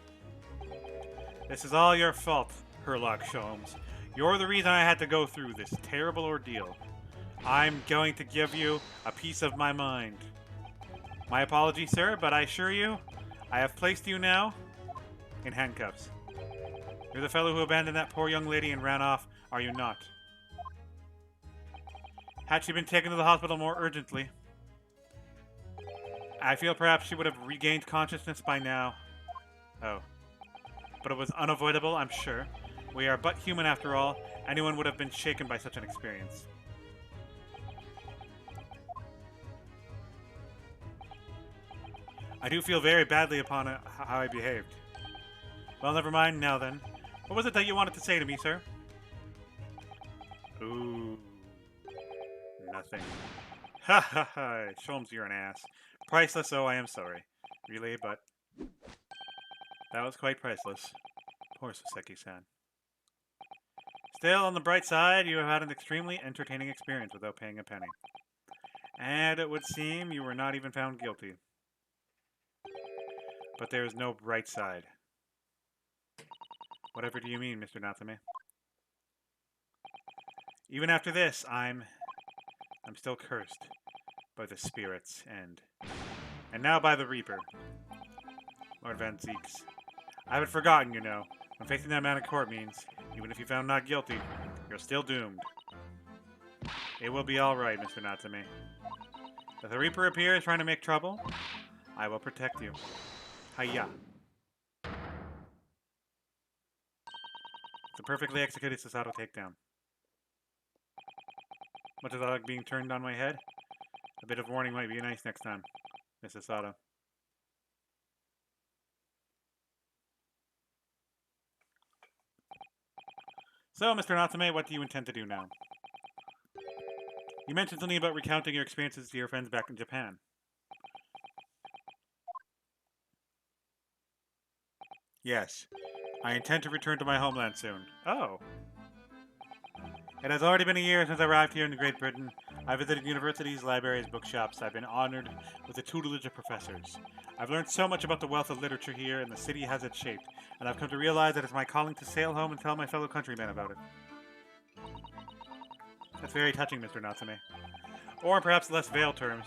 This is all your fault, Herlock Sholmes. You're the reason I had to go through this terrible ordeal. I'm going to give you a piece of my mind. My apologies, sir, but I assure you, I have placed you now in handcuffs. You're the fellow who abandoned that poor young lady and ran off, are you not? Had she been taken to the hospital more urgently, I feel perhaps she would have regained consciousness by now. Oh. But it was unavoidable, I'm sure. We are but human after all. Anyone would have been shaken by such an experience. I do feel very badly upon how I behaved. Well, never mind now then. What was it that you wanted to say to me, sir? Ooh. Nothing. Ha ha ha. Sholmes, you're an ass. Priceless, oh, I am sorry. Really, but... that was quite priceless. Poor Soseki-san. Still, on the bright side, you have had an extremely entertaining experience without paying a penny. And it would seem you were not even found guilty. But there is no bright side. Whatever do you mean, Mr. Natsume? Even after this, I'm still cursed by the spirits and now by the Reaper. Lord Van Zeeks. I haven't forgotten, you know. When facing that man in court means, even if you found not guilty, you're still doomed. It will be alright, Mr. Natsume. If the Reaper appears trying to make trouble, I will protect you. Hiya. It's a perfectly executed Sasato takedown. Much as I like being turned on my head, a bit of warning might be nice next time, Miss Sasato. So, Mr. Natsume, what do you intend to do now? You mentioned something about recounting your experiences to your friends back in Japan. Yes. I intend to return to my homeland soon. Oh. It has already been a year since I arrived here in Great Britain. I visited universities, libraries, bookshops. I've been honored with the tutelage of professors. I've learned so much about the wealth of literature here, and the city has its shape. And I've come to realize that it's my calling to sail home and tell my fellow countrymen about it. That's very touching, Mr. Natsume. Or in perhaps less veiled terms,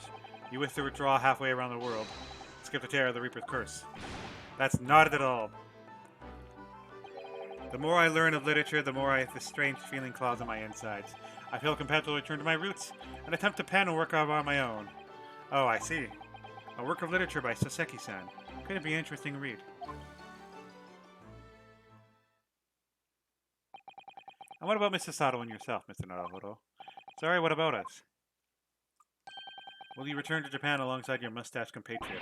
you wish to withdraw halfway around the world. Skip the terror of the Reaper's curse. That's not it at all. The more I learn of literature, the more this strange feeling claws on my insides. I feel compelled to return to my roots and attempt to pen and work out on my own. Oh, I see. A work of literature by Soseki-san. Could it be an interesting read? And what about Mrs. Sato and yourself, Mr. Naruhodo? Sorry, what about us? Will you return to Japan alongside your mustached compatriot?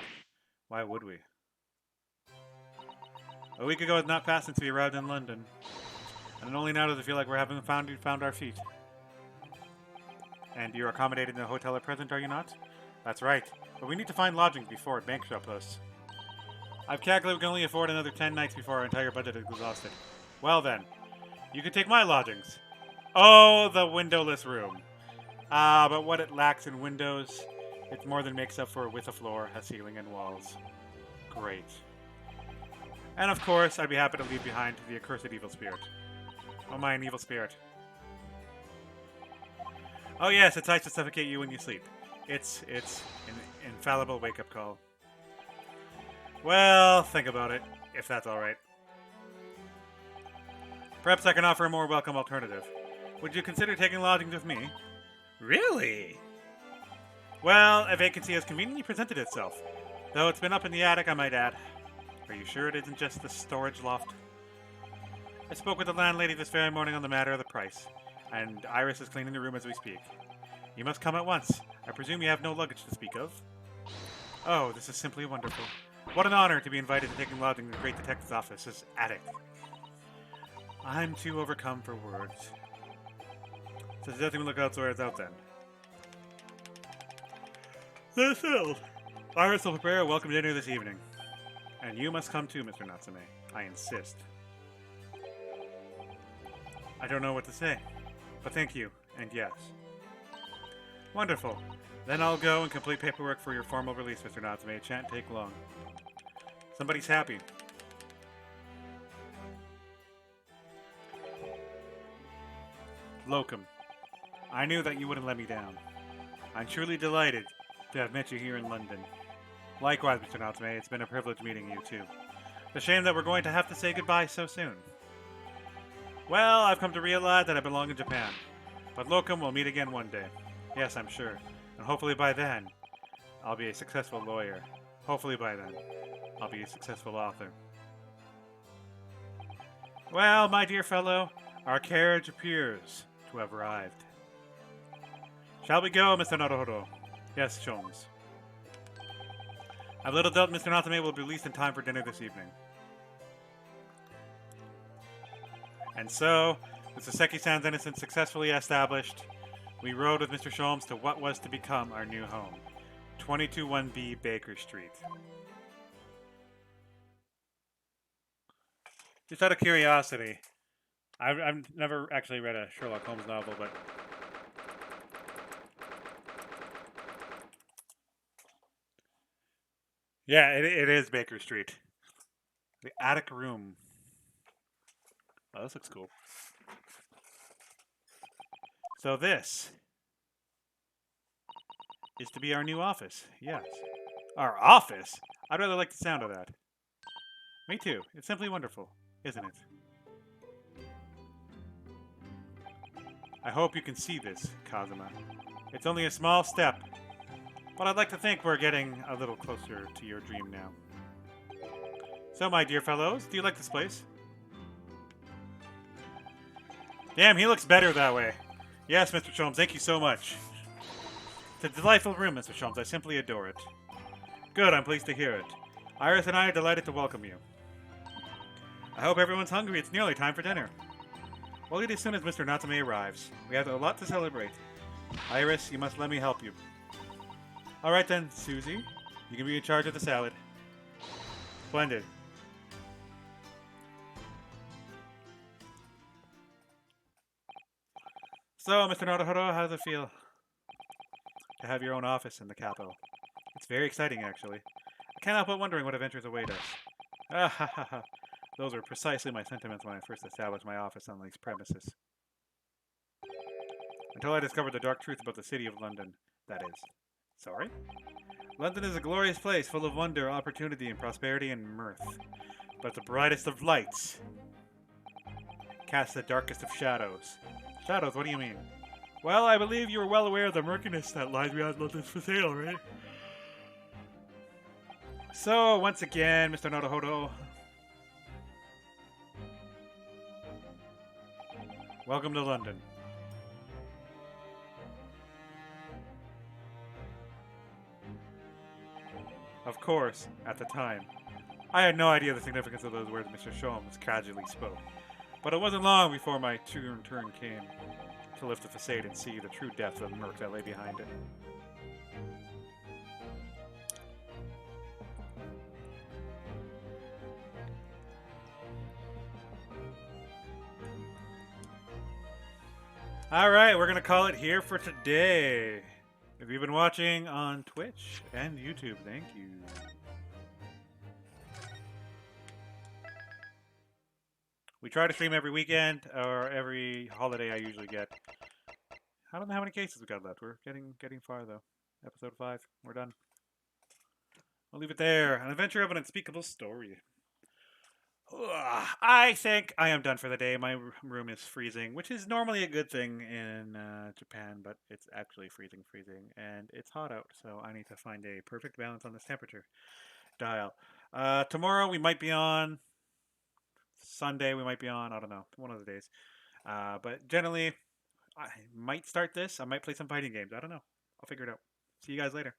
Why would we? A week ago has not passed since we arrived in London. And only now does it feel like we're having found our feet. And you're accommodated in the hotel at present, are you not? That's right. But we need to find lodgings before it bankrupt us. I've calculated we can only afford another 10 nights before our entire budget is exhausted. Well then, you can take my lodgings. Oh, the windowless room. Ah, but what it lacks in windows, it more than makes up for with a floor, a ceiling, and walls. Great. And of course, I'd be happy to leave behind the accursed evil spirit. Oh my, an evil spirit. Oh yes, it tries to suffocate you when you sleep. It's an infallible wake-up call. Well, think about it, if that's alright. Perhaps I can offer a more welcome alternative. Would you consider taking lodgings with me? Really? Well, a vacancy has conveniently presented itself. Though it's been up in the attic, I might add. Are you sure it isn't just the storage loft? I spoke with the landlady this very morning on the matter of the price, and Iris is cleaning the room as we speak. You must come at once. I presume you have no luggage to speak of? Oh, this is simply wonderful. What an honor to be invited to taking lodging in the great detective's office's attic. I'm too overcome for words. So suggesting we look elsewhere out then. That's settled. Iris will prepare a welcome dinner this evening. And you must come too, Mr. Natsume. I insist. I don't know what to say, but thank you, and yes. Wonderful. Then I'll go and complete paperwork for your formal release, Mr. Natsume. It shan't take long. Somebody's happy. Locum, I knew that you wouldn't let me down. I'm truly delighted to have met you here in London. Likewise, Mr. Natsume, it's been a privilege meeting you, too. It's a shame that we're going to have to say goodbye so soon. Well, I've come to realize that I belong in Japan. But Locum, we'll meet again one day. Yes, I'm sure. And hopefully by then, I'll be a successful lawyer. Hopefully by then, I'll be a successful author. Well, my dear fellow, our carriage appears to have arrived. Shall we go, Mr. Naruhodo? Yes, Sholmes. I've little doubt Mr. Natsume will be released in time for dinner this evening. And so, with Soseki-san's innocence successfully established, we rode with Mr. Sholmes to what was to become our new home, 221B Baker Street. Just out of curiosity, I've never actually read a Sherlock Holmes novel, but yeah, it is Baker Street. The attic room. Oh, this looks cool. So this is to be our new office. Yes. Our office? I'd rather like the sound of that. Me too. It's simply wonderful, isn't it? I hope you can see this, Kazuma. It's only a small step, but I'd like to think we're getting a little closer to your dream now. So, my dear fellows, do you like this place? Damn, he looks better that way. Yes, Mr. Sholmes, thank you so much. It's a delightful room, Mr. Sholmes. I simply adore it. Good, I'm pleased to hear it. Iris and I are delighted to welcome you. I hope everyone's hungry. It's nearly time for dinner. We'll eat as soon as Mr. Natsume arrives. We have a lot to celebrate. Iris, you must let me help you. Alright then, Susie. You can be in charge of the salad. Splendid. So, Mr. Naruhodo, how does it feel to have your own office in the capital? It's very exciting, actually. I can't help but wondering what adventures await us. Ah ha ha ha. Those were precisely my sentiments when I first established my office on these premises. Until I discovered the dark truth about the city of London, that is. Sorry? London is a glorious place full of wonder, opportunity, and prosperity and mirth. But the brightest of lights casts the darkest of shadows. Shadows, what do you mean? Well, I believe you are well aware of the murkiness that lies beyond London's for sale, right? So, once again, Mr. Naruhodo, welcome to London. Of course, at the time, I had no idea the significance of those words Mr. Sholmes casually spoke. But it wasn't long before my turn came to lift the facade and see the true depth of the murk that lay behind it. Alright, we're going to call it here for today. If you've been watching on Twitch and YouTube, thank you. We try to stream every weekend or every holiday I usually get. I don't know how many cases we got left. We're getting far though. Episode 5, we're done. I'll leave it there. An adventure of an unspeakable story. I think I am done for the day. My room is freezing, which is normally a good thing in Japan, but it's actually freezing, and it's hot out, so I need to find a perfect balance on this temperature dial. Tomorrow we might be on. Sunday we might be on. I don't know. One of the days. But generally, I might start this. I might play some fighting games. I don't know. I'll figure it out. See you guys later.